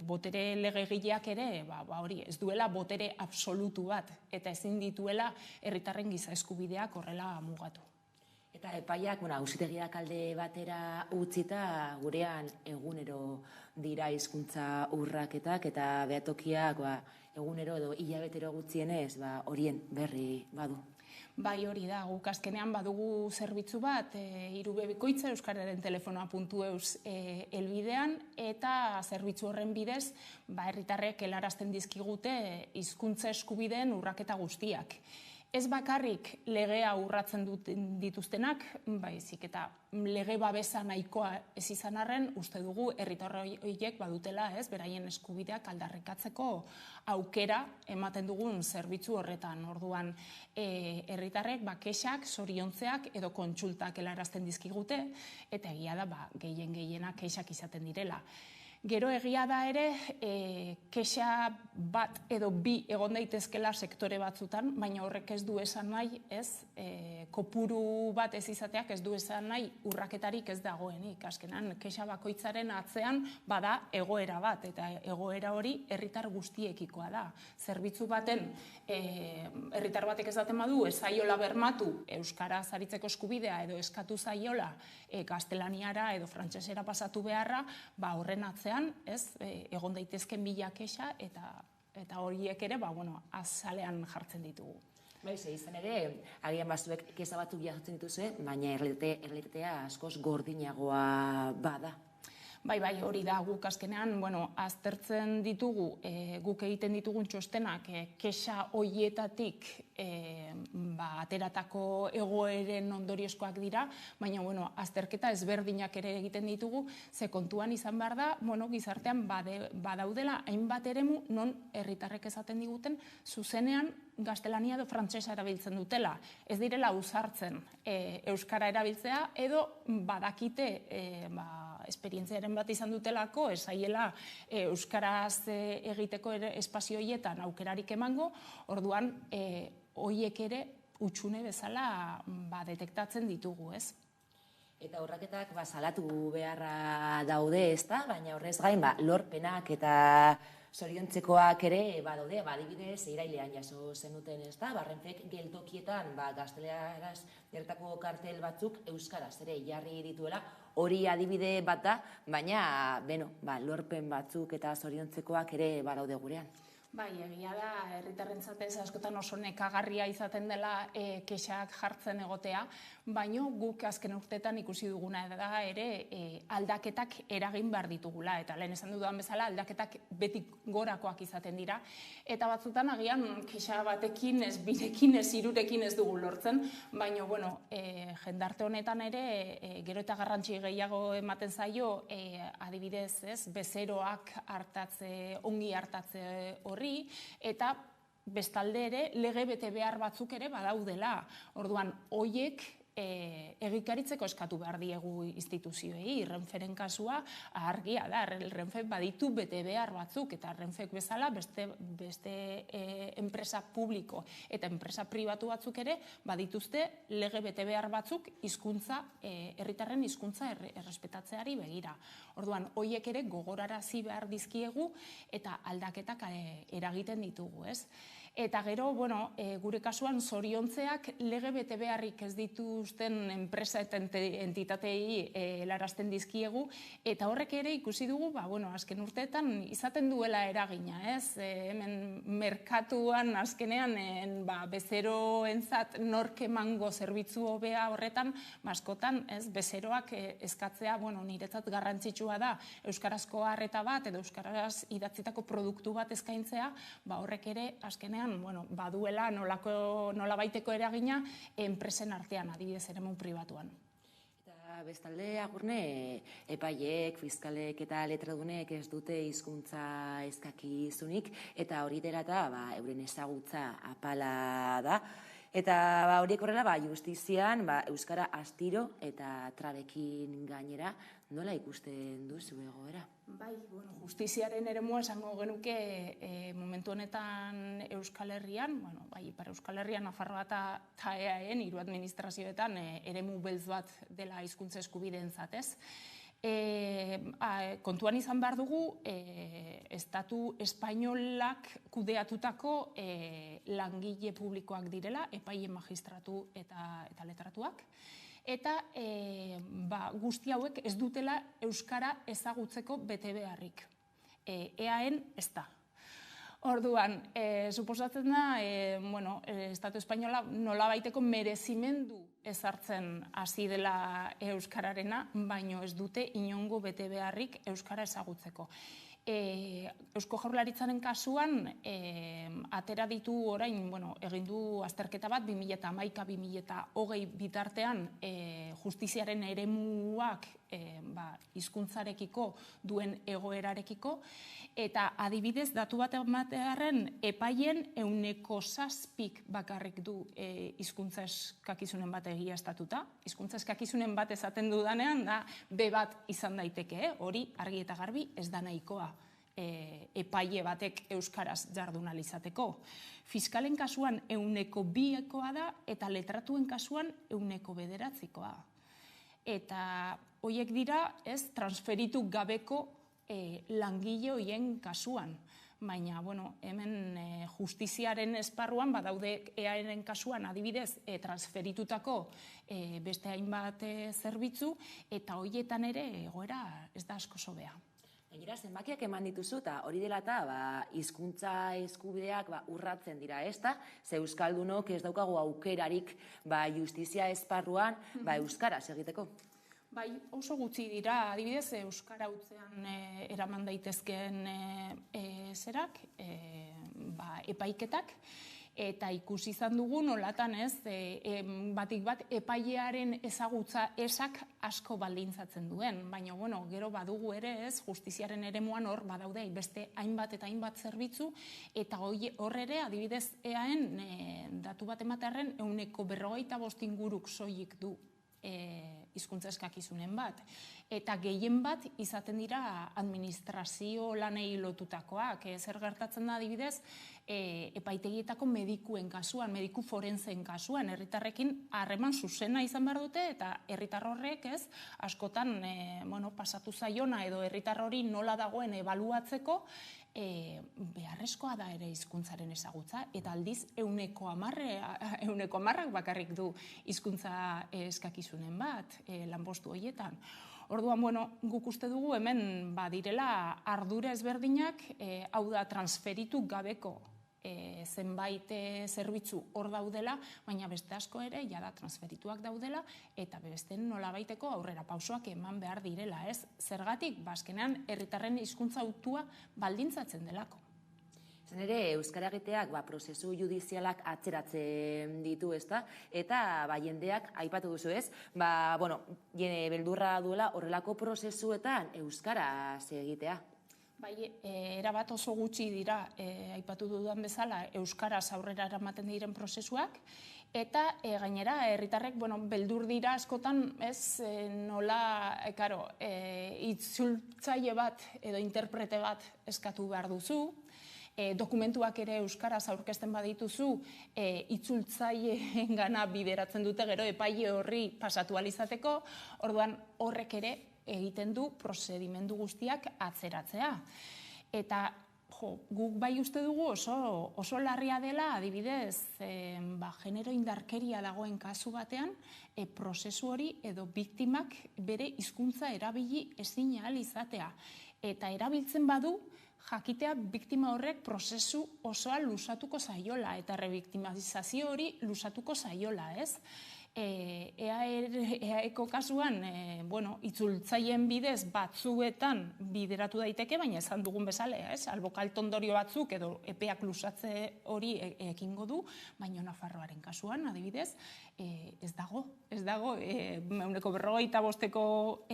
botere legegileak ere, hori ez duela botere absolutu bat, eta ezin dituela herritarren giza eskubideak horrela mugatu. Eta epaiak, auzitegiak alde batera utzita, gurean egunero dira hizkuntza urraketak, eta behatokiak egunero edo hilabetero gutxienez horien berri badu. Bai, hori da, guk azkenean badugu zerbitzu bat, irubebikoitza euskararen telefonoa.eus helbidean, eta zerbitzu horren bidez, herritarrek helarazten dizkigute hizkuntza eskubideen urraketa guztiak. Ez bakarrik legea urratzen dituztenak, baizik eta lege babesa nahikoa ez izan arren, uste dugu herritar horiek badutela, beraien eskubideak aldarrikatzeko aukera ematen dugun zerbitzu horretan. Orduan, herritarrek kexak, zoriontzeak edo kontsultak helarazten dizkigute, eta egia da gehienak kexak izaten direla. Gero egia da ere, kexa bat edo bi egon daitezkela sektore batzutan, baina horrek ez du esan nahi, kopuru bat ez izateak ez du esan nahi urraketarik ez dagoenik. Azkenan, kexa bakoitzaren atzean bada egoera bat, eta egoera hori herritar guztiekikoa da. Zerbitzu baten, herritar batek ez daten badu, ez zaiola bermatu euskaraz aritzeko eskubidea edo eskatu zaiola gaztelaniara edo frantsesera pasatu beharra, horren atzean egon daitezken mila kexa eta horiek ere azalean jartzen ditugu. Baiz, izan ere, agian bazuek keza batzuk jasotzen dituzue, baina errealitatea askoz gordinagoa bada. Bai, hori da guk azkenean, aztertzen ditugu, guk egiten ditugun txostenak, kexa hoietatik ateratako egoeren ondoriozkoak dira, baina azterketa ezberdinak ere egiten ditugu, ze kontuan izan behar da, gizartean badaudela hainbat eremu non herritarrek esaten diguten zuzenean gaztelania edo frantsesa erabiltzen dutela. Ez direla ausartzen euskara erabiltzea edo badakite esperientziaren bat izan dutelako, ez zaiela euskaraz egiteko espazio horietan aukerarik emango, orduan horiek ere utxune bezala detektatzen ditugu, ez? Eta horraketak salatu beharra daude, ez da? Baina horrez gain, lorpenak eta zoriontzekoak ere badaude, adibidez, irailean jaso zenuten, ez da? Renfek geltokietan gazteleraz gertako kartel batzuk euskaraz ere jarri dituela, hori adibide bat da, baina, lorpen batzuk eta zoriontzekoak ere badaude gurean. Bai, egia da, herritarrentzat askotan oso nekagarria izaten dela kexak jartzen egotea, baina guk azken urteetan ikusi duguna da ere aldaketak eragin behar ditugula, eta lehen esan dudan bezala aldaketak beti gorakoak izaten dira, eta batzutan agian kexa batekin, ez birekin, ez hirurekin ez dugu lortzen, baina, jendarte honetan ere gero eta garrantzi gehiago ematen zaio, adibidez, bezeroak ongi hartatze horri, eta bestalde ere lege bete behar batzuk ere badaudela. Orduan, hoiek egikaritzeko eskatu behar diegu instituzioei. Renferen kasua argia da, Renfek baditu bete behar batzuk, eta Renfek bezala beste enpresa publiko eta enpresa pribatu batzuk ere badituzte lege bete behar batzuk herritarren hizkuntza errespetatzeari begira. Orduan, hoiek ere gogorarazi behar dizkiegu eta aldaketak eragiten ditugu, ez? Eta gero, gure kasuan zoriontzeak lege bete beharrik ez dituzten enpresa eta entitatei helarazten dizkiegu, eta horrek ere ikusi dugu, azken urteetan izaten duela eragina, ez? Hemen merkatuan azkenean bezeroentzat nork emango zerbitzu hobea horretan, askotan, bezeroak eskatzea, niretzat garrantzitsua da euskarazko arreta bat edo euskaraz idatzitako produktu bat eskaintzea, horrek ere azkenean baduela nolabaiteko eragina enpresen artean, adibidez eremu pribatuan. Eta bestalde, Agurne, epaiek, fiskalek eta letradunek ez dute hizkuntza eskakizunik, eta hori dela eta euren ezagutza apala da. Eta horiek horrela, justizian, euskara astiro eta trabekin gainera, nola ikusten duzu egoera? Bai, justiziaren eremua esango genuke momentu honetan Euskal Herrian, para Euskal Herrian, Nafarroa eta EAEn, hiru administrazioetan, eremu beltz bat dela hizkuntza eskubideentzat, ez? Kontuan izan behar dugu, estatu espainolak kudeatutako langile publikoak direla, epaile magistratu eta letratuak, eta guzti hauek ez dutela euskara ezagutzeko bete beharrik. EAEn ez da. Orduan, suposatzen da, Estatu Espainola nolabaiteko merezimendu ezartzen hasi dela euskararena, baino ez dute inongo bete beharrik euskara ezagutzeko. Eusko Jaurlaritzaren kasuan, atera ditu orain, egin du azterketa bat, 2011-2020 bitartean justiziaren eremuak hizkuntzarekiko duen egoerarekiko, eta adibidez, datu bat ematearen epaien 7% bakarrik du hizkuntza eskakizunen bat egiaztatuta. Hizkuntza eskakizunen bat esaten dudanean, da B bat izan daiteke, hori argi eta garbi ez da nahikoa epaile batek euskaraz jardun izateko. Fiskalen kasuan 2%koa da, eta letratuen kasuan 9%. Eta horiek dira, transferitu gabeko langile horien kasuan. Baina, hemen justiziaren esparruan, badaude EAEren kasuan adibidez transferitutako beste hainbat zerbitzu, eta horietan ere egoera ez da asko sobea. Gainera, zenbakiak eman dituzu, eta hori dela eta hizkuntza eskubideak urratzen dira, ez da? Ze euskaldunok ez daukagu aukerarik justizia esparruan euskaraz egiteko. Bai, oso gutxi dira, adibidez, euskara hutzean eraman daitezkeen zerak, epaiketak, eta ikusi izan dugu nolatan batik bat epailearen ezagutza esak asko baldintzatzen duen. Baina, gero badugu ere justiziaren eremuan hor badaude beste hainbat eta hainbat zerbitzu, eta hor ere, adibidez, eaen datu bat ematearren 45% inguruk soilik du hizkuntza eskakizunen bat. Eta gehien bat izaten dira administrazio lanei lotutakoak. Zer gertatzen da adibidez, epaitegietako medikuen kasuan, mediku forenzen kasuan, herritarrekin harreman zuzena izan behar dute, eta herritar horrek askotan pasatu zaiona edo herritar hori nola dagoen ebaluatzeko, beharrezkoa da ere hizkuntzaren ezagutza, eta aldiz 110% bakarrik du hizkuntza eskakizunen bat lanpostu horietan. Orduan, guk uste dugu hemen badirela ardura ezberdinak, hau da transferitu gabeko zenbait zerbitzu hor daudela, baina beste asko ere jada transferituak daudela, eta beste nolabaiteko aurrera pausoak eman behar direla, zergatik, azkenean herritarren hizkuntza hautua baldintzatzen delako. Zen ere, euskara egiteak prozesu judizialak atzeratzen ditu, ezta? Eta jendeak, aipatu duzu beldurra duela horrelako prozesuetan euskaraz egitea. Bai, erabat oso gutxi dira, aipatu dudan bezala, euskaraz aurrera eramaten diren prozesuak, eta gainera, herritarrek, beldur dira askotan, nola, itzultzaile bat edo interprete bat eskatu behar duzu, dokumentuak ere euskaraz aurkezten badituzu, itzultzaileen gana bideratzen dute gero epaile horri pasatu alizateko, orduan horrek ere egiten du prozedimendu guztiak atzeratzea. Eta guk bai uste dugu oso larria dela, adibidez, genero indarkeria dagoen kasu batean, prozesu hori edo biktimak bere hizkuntza erabili ezin ahal izatea. Eta erabiltzen badu, jakitea biktima horrek prozesu osoa luzatuko zaiola, eta rebiktimizazio hori luzatuko zaiola, ez? EAEko kasuan, itzultzaileen bidez batzuetan bideratu daiteke, baina esan dugun bezala, albo kaltondorio batzuk edo epeak luzatze hori ekingo du, baina Nafarroaren kasuan, adibidez, ez dago. 95%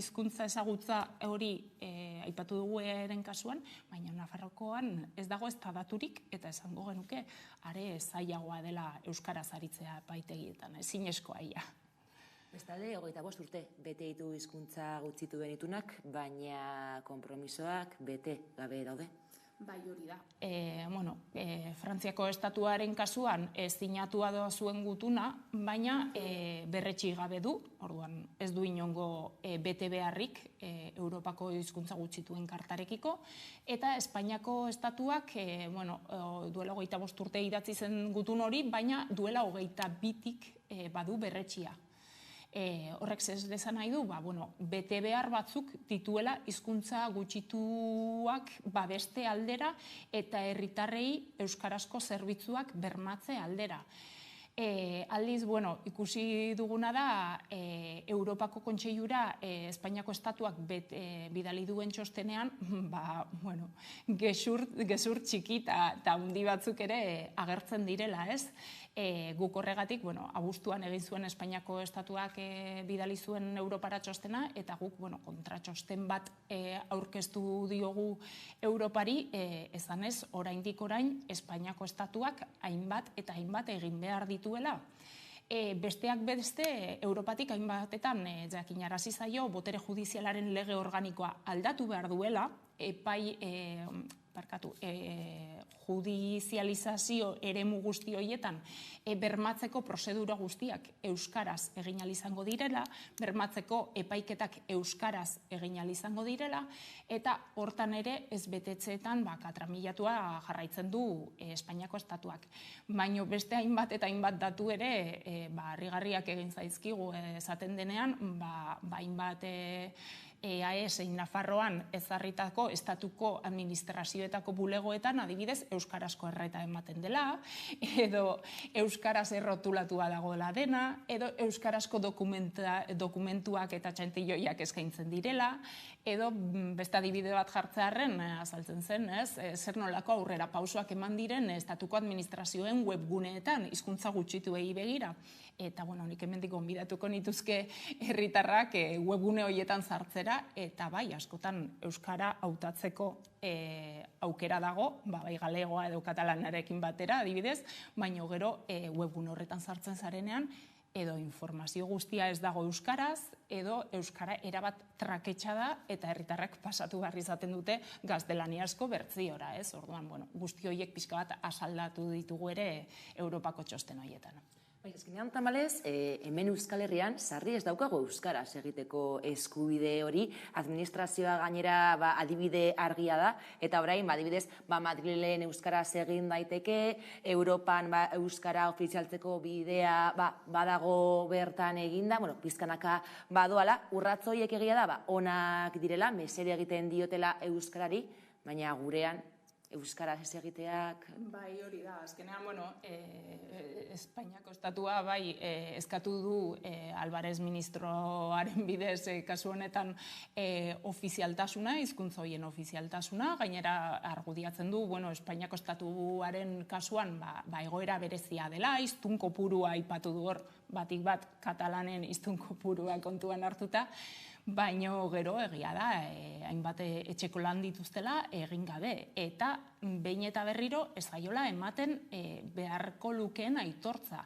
hizkuntza ezagutza hori aipatu dugu EAEren kasuan, baina Nafarrokoan ez dago ez daturik, eta esango genuke, are zailagoa dela euskaraz aritzea epaitegietan, zinezkoa ia. Bestalde, 25 urte bete ditu hizkuntza gutxitu genitunak, baina konpromisoak bete gabe daude. Bai, hori da. Frantziako estatuaren kasuan sinatua doa zuen gutuna, baina berretsi gabe du, orduan ez du inongo bete beharrik Europako hizkuntza gutxituen kartarekiko, eta Espainiako estatuak duela 25 urte idatzi zen gutun hori, baina duela 22tik badu berretsia. Horrek zesan nahi du, bete behar batzuk dituela hizkuntza gutxituak babeste aldera eta herritarrei euskarazko zerbitzuak bermatze aldera. Aldiz, ikusi duguna da, Europako Kontseilura Espainiako estatuak bidali duen txostenean, gezur txiki eta handi batzuk ere agertzen direla, ez? Guk horregatik, abuztuan egin zuen Espainiako estatuak bidali zuen Europara txostena, eta guk kontratxosten bat aurkeztu diogu Europari, esanez, oraindik orain Espainiako estatuak hainbat eta hainbat egin behar dituela. Besteak beste, Europatik hainbatetan jakinarazi zaio botere judizialaren lege organikoa aldatu behar duela, judizializazio eremu guzti horietan bermatzeko prozedura guztiak euskaraz egin ahal izango direla, bermatzeko epaiketak euskaraz egin ahal izango direla, eta hortan ere ez betetzeetan katramilatua jarraitzen du Espainiako estatuak. Baina beste hainbat eta hainbat datu ere harrigarriak egin zaizkigu esaten denean, hainbat EAE zein Nafarroan ezarritako estatuko administrazioetako bulegoetan adibidez euskarazko erreta ematen dela, edo euskaraz errotulatua dagoela dena, edo euskarazko dokumentuak eta txantilloiak eskaintzen direla, edo beste adibide bat jartzearren azaltzen zen, zer nolako aurrera pausoak eman diren estatuko administrazioen webguneetan hizkuntza gutxituei begira. Eta, nik hemendik gonbidatuko nituzke herritarrak webgune horietan sartzera, eta bai, askotan euskara hautatzeko aukera dago, bai galegoa edo katalanarekin batera, adibidez, baina gero webgune horretan sartzen zarenean, edo informazio guztia ez dago euskaraz, edo euskara erabat traketxa da, eta herritarrak pasatu behar izaten dute gaztelaniazko bertziora, ez? Orduan, guzti horiek pixka bat asaldatu ditugu ere Europako txosten horietan. Ezkenean, tamalez, hemen Euskal Herrian sarri ez daukago euskaraz egiteko eskubide hori, administrazioa gainera adibide argia da, eta orain, adibidez, Madrilen euskaraz egin daiteke, Europan euskara ofizialtzeko bidea badago bertan eginda, pizkanaka badoala, urratzoiek egia da, onak direla, mesede egiten diotela euskarari, baina gurean, euskaraz ez egiteak... Bai, hori da. Azkenean, Espainiako estatua eskatu du Alvarez ministroaren bidez kasu honetan ofizialtasuna, hizkuntza horien ofizialtasuna, gainera argudiatzen du, Espainiako estatuaren kasuan egoera berezia dela, hiztun kopurua aipatu du hor, batik bat katalanen hiztun kopurua kontuan hartuta, baino gero egia da, hainbat etxeko lan dituztela egin gabe. Eta behin eta berriro ez zaiola ematen beharko lukeen aitortza.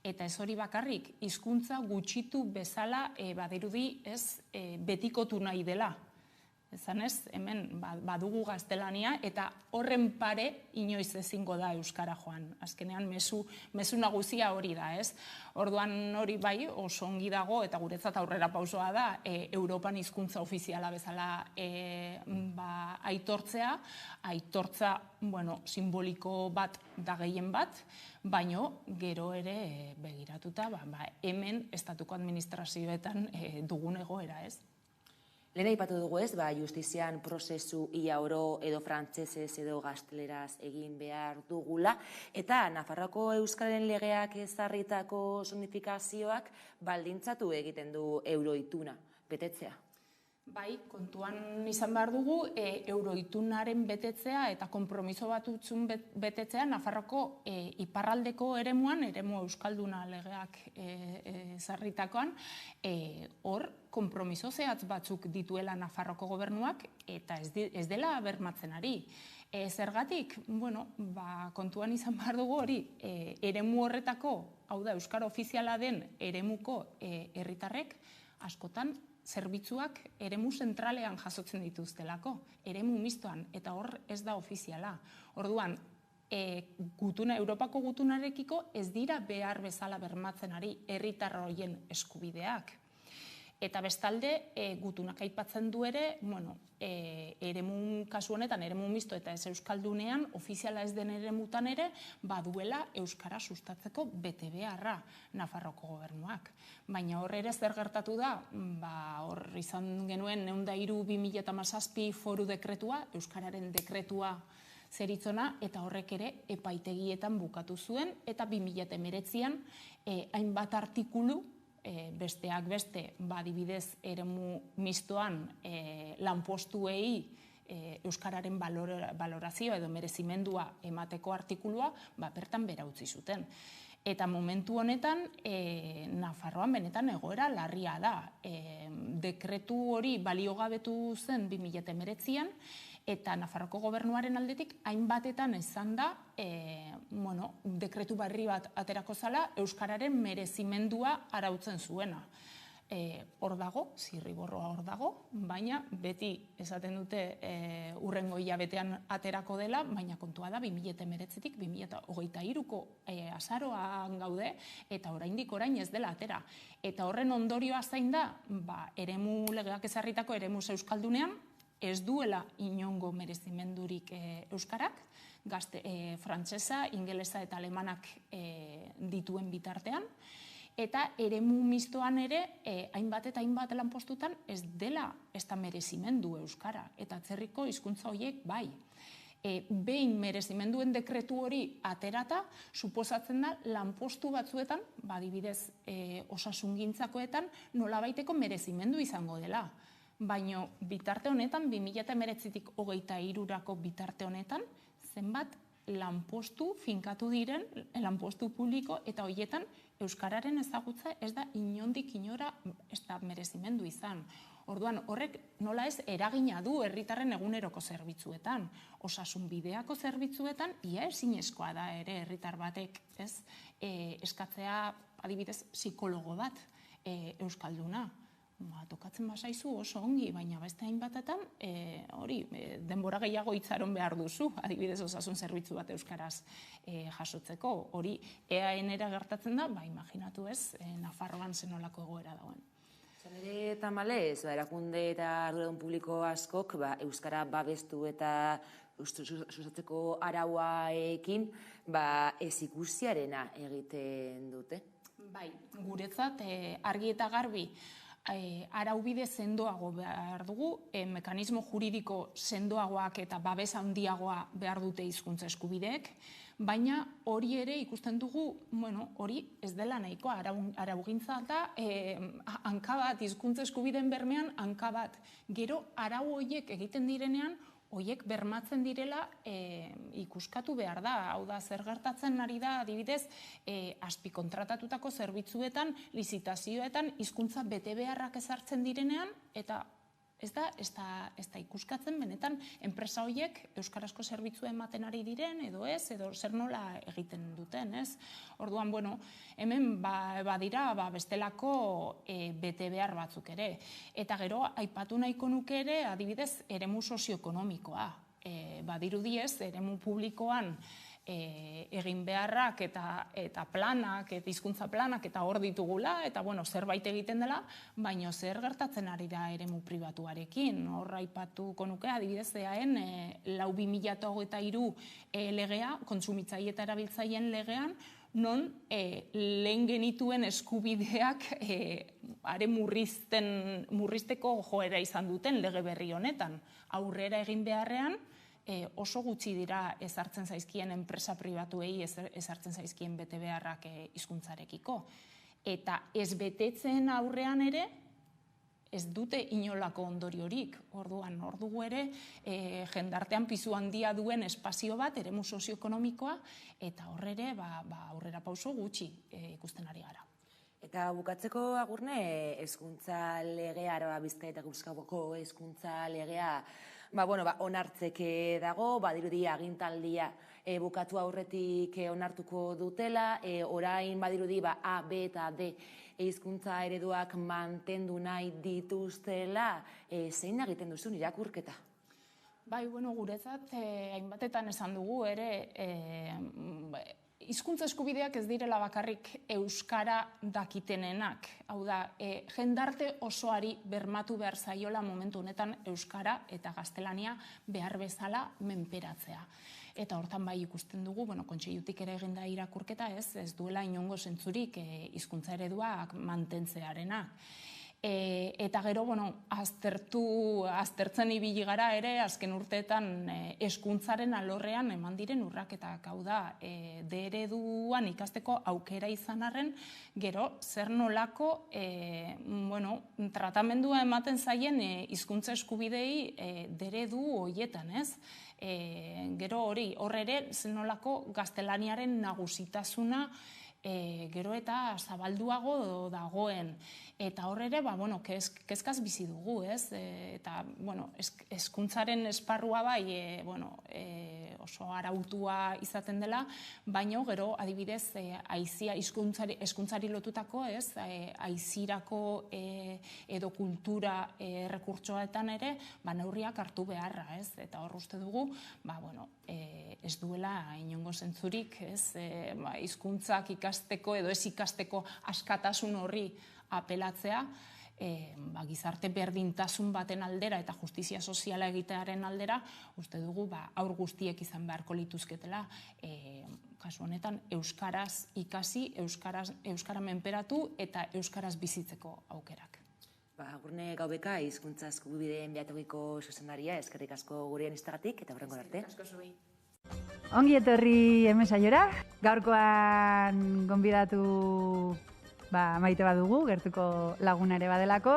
Eta ez hori bakarrik, hizkuntza gutxitu bezala badirudi ez betikotu nahi dela. Ezan ez, hemen badugu gaztelania eta horren pare inoiz ezingo da euskara joan. Azkenean mezu nagusia hori da, ez? Orduan hori bai oso ongi dago eta guretzat aurrera pausoa da Europan hizkuntza ofiziala bezala aitortzea, simboliko bat da gehien bat, baino gero ere begiratuta hemen estatuko administrazioetan dugun egoera, ez? Lehen aipatu dugu ez, justizian prozesu ia oro edo frantsesez edo gazteleraz egin behar dugula, eta Nafarroako Euskaren legeak ezarritako zonifikazioak baldintzatu egiten du euroituna, betetzea. Bai, kontuan izan behar dugu, euroitunaren betetzea eta konpromiso bat utzun betetzea Nafarroko iparraldeko eremuan, eremu euskalduna legeak zarritakoan, hor konpromiso zehatz batzuk dituela Nafarroko gobernuak eta ez dela bermatzen ari. Zergatik, kontuan izan behar dugu hori, eremu horretako, hau da, euskara ofiziala den eremuko herritarrek askotan zerbitzuak eremu zentralean jasotzen dituztelako, eremu mistoan, eta hor ez da ofiziala. Orduan, Europako gutunarekiko ez dira behar bezala bermatzen ari herritar horien eskubideak. Eta bestalde, gutunak aipatzen du ere, eremu kasu honetan, eremu misto eta ez euskaldunean, ofiziala ez den eremutan ere, baduela euskara sustatzeko bete beharra Nafarroko gobernuak. Baina hor ere zer gertatu da, hor izan genuen 903/2017 foru dekretua, euskararen dekretua zeritzona, eta horrek ere epaitegietan bukatu zuen, eta 2019an hainbat artikulu, besteak beste, adibidez eremu mistoan lanpostuei euskararen balorazio edo merezimendua emateko artikulua, bertan bera utzi zuten. Eta momentu honetan, Nafarroan benetan egoera larria da. Dekretu hori baliogabetu zen 2019an, eta Nafarroko gobernuaren aldetik hainbatetan izan da dekretu berri bat aterako zala euskararen merezimendua arautzen zuena. Hor dago, zirriborroa hor dago, baina beti esaten dute hurrengo hilabetean aterako dela, baina kontua da 2019tik 2023ko azaroan gaude, eta oraindik orain ez dela atera. Eta horren ondorioa zain da, eremu legeak ezarritako eremu euskaldunean, ez duela inongo merezimendurik euskarak, frantsesa, ingelesa eta alemanak dituen bitartean, Eta eremu mistoan ere, hainbat eta hainbat lanpostutan ez dela ez da merezimendu euskara, eta atzerriko hizkuntza horiek bai. Behin merezimenduen dekretu hori aterata, suposatzen da lanpostu batzuetan, adibidez osasungintzakoetan, nolabaiteko merezimendu izango dela. Baina bitarte honetan, 2019tik 23rako bitarte honetan, zenbat lanpostu finkatu diren, lanpostu publiko, eta horietan euskararen ezagutza ez da inondik inora ez da merezimendu izan. Orduan, horrek nola ez eragina du herritarren eguneroko zerbitzuetan. Osasun bideako zerbitzuetan, ia ezinezkoa da ere herritar batek eskatzea adibidez psikologo bat euskalduna. Tokatzen basaizu oso ongi, baina beste hainbatetan denbora gehiago itxaron behar duzu, adibidez osasun zerbitzu bat euskaraz jasotzeko. Hori EAN-era gertatzen da, imaginatu ez, Nafarroan zenolako egoera dagoen. Nire tamalez, erakunde eta arduradun publiko askok euskara babestu eta sustatzeko arauaekin ez ikusiarena egiten dute. Bai, guretzat argi eta garbi araubide sendoago behar dugu, mekanismo juridiko sendoagoak eta babes handiagoa behar dute hizkuntza eskubideek, baina hori ere ikusten dugu, hori ez dela nahikoa, araugintza da hanka bat, hizkuntza eskubideen bermean hanka bat. Gero arau horiek egiten direnean, horiek bermatzen direla ikuskatu behar da. Hau da, zer gertatzen ari da, adibidez, azpikontratatutako zerbitzuetan, lizitazioetan, hizkuntza bete beharrak ezartzen direnean, eta ez da ikuskatzen benetan enpresa horiek euskarazko zerbitzu ematen ari diren, edo ez, edo zer nola egiten duten, ez? Orduan, hemen badira bestelako bete behar batzuk ere. Eta gero, aipatu nahiko nuke ere, adibidez, eremu sozioekonomikoa. Badirudi ez, eremu publikoan egin beharrak eta planak, eta hizkuntza planak, eta hor ditugula, eta zerbait egiten dela, baina zer gertatzen ari da eremu pribatuarekin. Hor aipatuko nuke, adibidez, EAN 4.2023 legea, kontsumitzaile eta erabiltzaileen legean, non lehen genituen eskubideak are murrizteko joera izan duten lege berri honetan. Aurrera egin beharrean, oso gutxi dira ezartzen zaizkien enpresa pribatuei ezartzen zaizkien bete beharrak hizkuntzarekiko. Eta ez betetzen aurrean ere, ez dute inolako ondoriorik. Orduan, hor dugu ere, jendartean pisu handia duen espazio bat, eremu sozioekonomikoa, eta hor ere, aurrera pauso gutxi ikusten ari gara. Eta bukatzeko agurne, hezkuntza legea, Araba Bizkaia eta Gipuzkoako hezkuntza legea, onartzeke dago, badirudi agintaldia bukatu aurretik onartuko dutela, orain badirudi A, B eta D hizkuntza ereduak mantendu nahi dituztela, zein egiten duzun irakurketa? Bai, guretzat, hainbatetan esan dugu ere, hizkuntza eskubideak ez direla bakarrik euskara dakitenenak. Hau da, jendarte osoari bermatu behar zaiola momentu honetan euskara eta gaztelania behar bezala menperatzea. Eta hortan bai ikusten dugu, kontseilutik ere eginda irakurketa ez duela inongo zentzurik hizkuntza ereduak mantentzearena. Eta gero, aztertzen ibili gara ere, azken urteetan hezkuntzaren alorrean eman diren urraketak. Hau da, D ereduan ikasteko aukera izan arren, gero, zer nolako tratamendua ematen zaien hizkuntza eskubidei D eredu horietan, ez? Gero hori, hor ere, zer nolako gaztelaniaren nagusitasuna gero eta zabalduago dagoen. Eta hor ere, kezkaz bizi dugu, ez? Eta, hezkuntzaren esparrua bai, oso arautua izaten dela, baina gero, adibidez, aizia, hezkuntzari lotutako, ez? Aizirako edo kultura errekurtsoetan ere, neurriak hartu beharra, ez? Eta hor uste dugu, ez duela inongo zentzurik, ez? Hizkuntzak ikasteko edo ez ikasteko askatasun horri apelatzea, gizarte berdintasun baten aldera eta justizia soziala egitearen aldera, uste dugu haur guztiek izan beharko lituzketela, kasu honetan, euskaraz ikasi, euskara menperatu eta euskaraz bizitzeko aukerak. Gurne Gaubeka, hizkuntza eskubideen behatogiko zuzendaria, eskerrik asko gurean iztegatik eta horrengo arte. Ongi etorri hemen saiora, gaurkoan gonbidatu maite badugu, gertuko laguna ere badelako.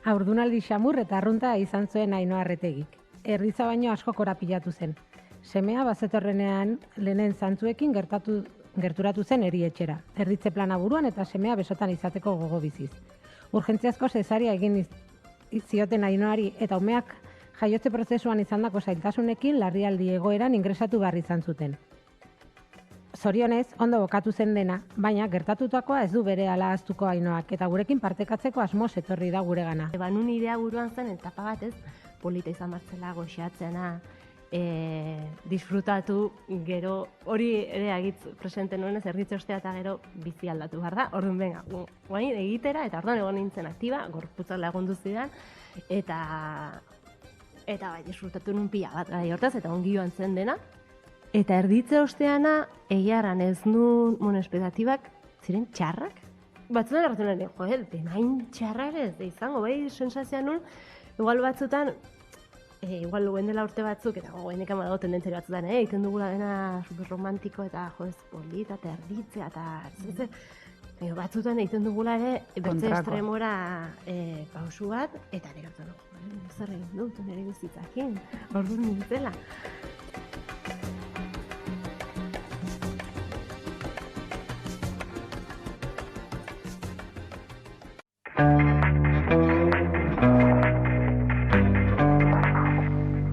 Haurdunaldi xamur eta arrunta izan zuen Ainhoa Arretegik. Erditza baino asko korapilatu zen. Semea bazetorrenean lehenen zantzuekin gerturatu zen erietxera. Erditze plana buruan eta semea besotan izateko gogo biziz. Urgentziazko zesaria egin zioten Ainhoari eta umeak jaiotze prozesuan izandako zailtasunekin larrialdi egoeran ingresatu behar izan zuten. Zorionez, ondo bokatu zen dena, baina gertatutakoa ez du bere ala ahaztuko Ainhoak eta gurekin partekatzeko asmoz etorri da guregana. Nun idea buruan zen etapa bat ez, polita izan martzela, goxeatzena, disfrutatu, gero hori ere agitz presente nuenez, erditze ostea eta gero bizi aldatu behar da. Orduan, venga, guain egitera eta orduan egon nintzen aktiba, gorputzak lagundu zidan, eta disfrutatu nun pila bat gai hortaz, eta ongi joan zen dena. Eta erditze osteana, egiaran ez nun, espektatibak ziren txarrak. Batzutan erratu nire, benain txarrak ez da izango, bai, sensazioa nun, igual batzutan, igual luen dela urte batzuk, eta goenek amadago tendentzeri batzutan, egiten dugula dena super romantiko, eta ez polita, eta erditzea, eta batzutan egiten dugula ere, beste estremora pausu bat, eta nire zer egin dut, nire bizitzakin, orduan nintzela.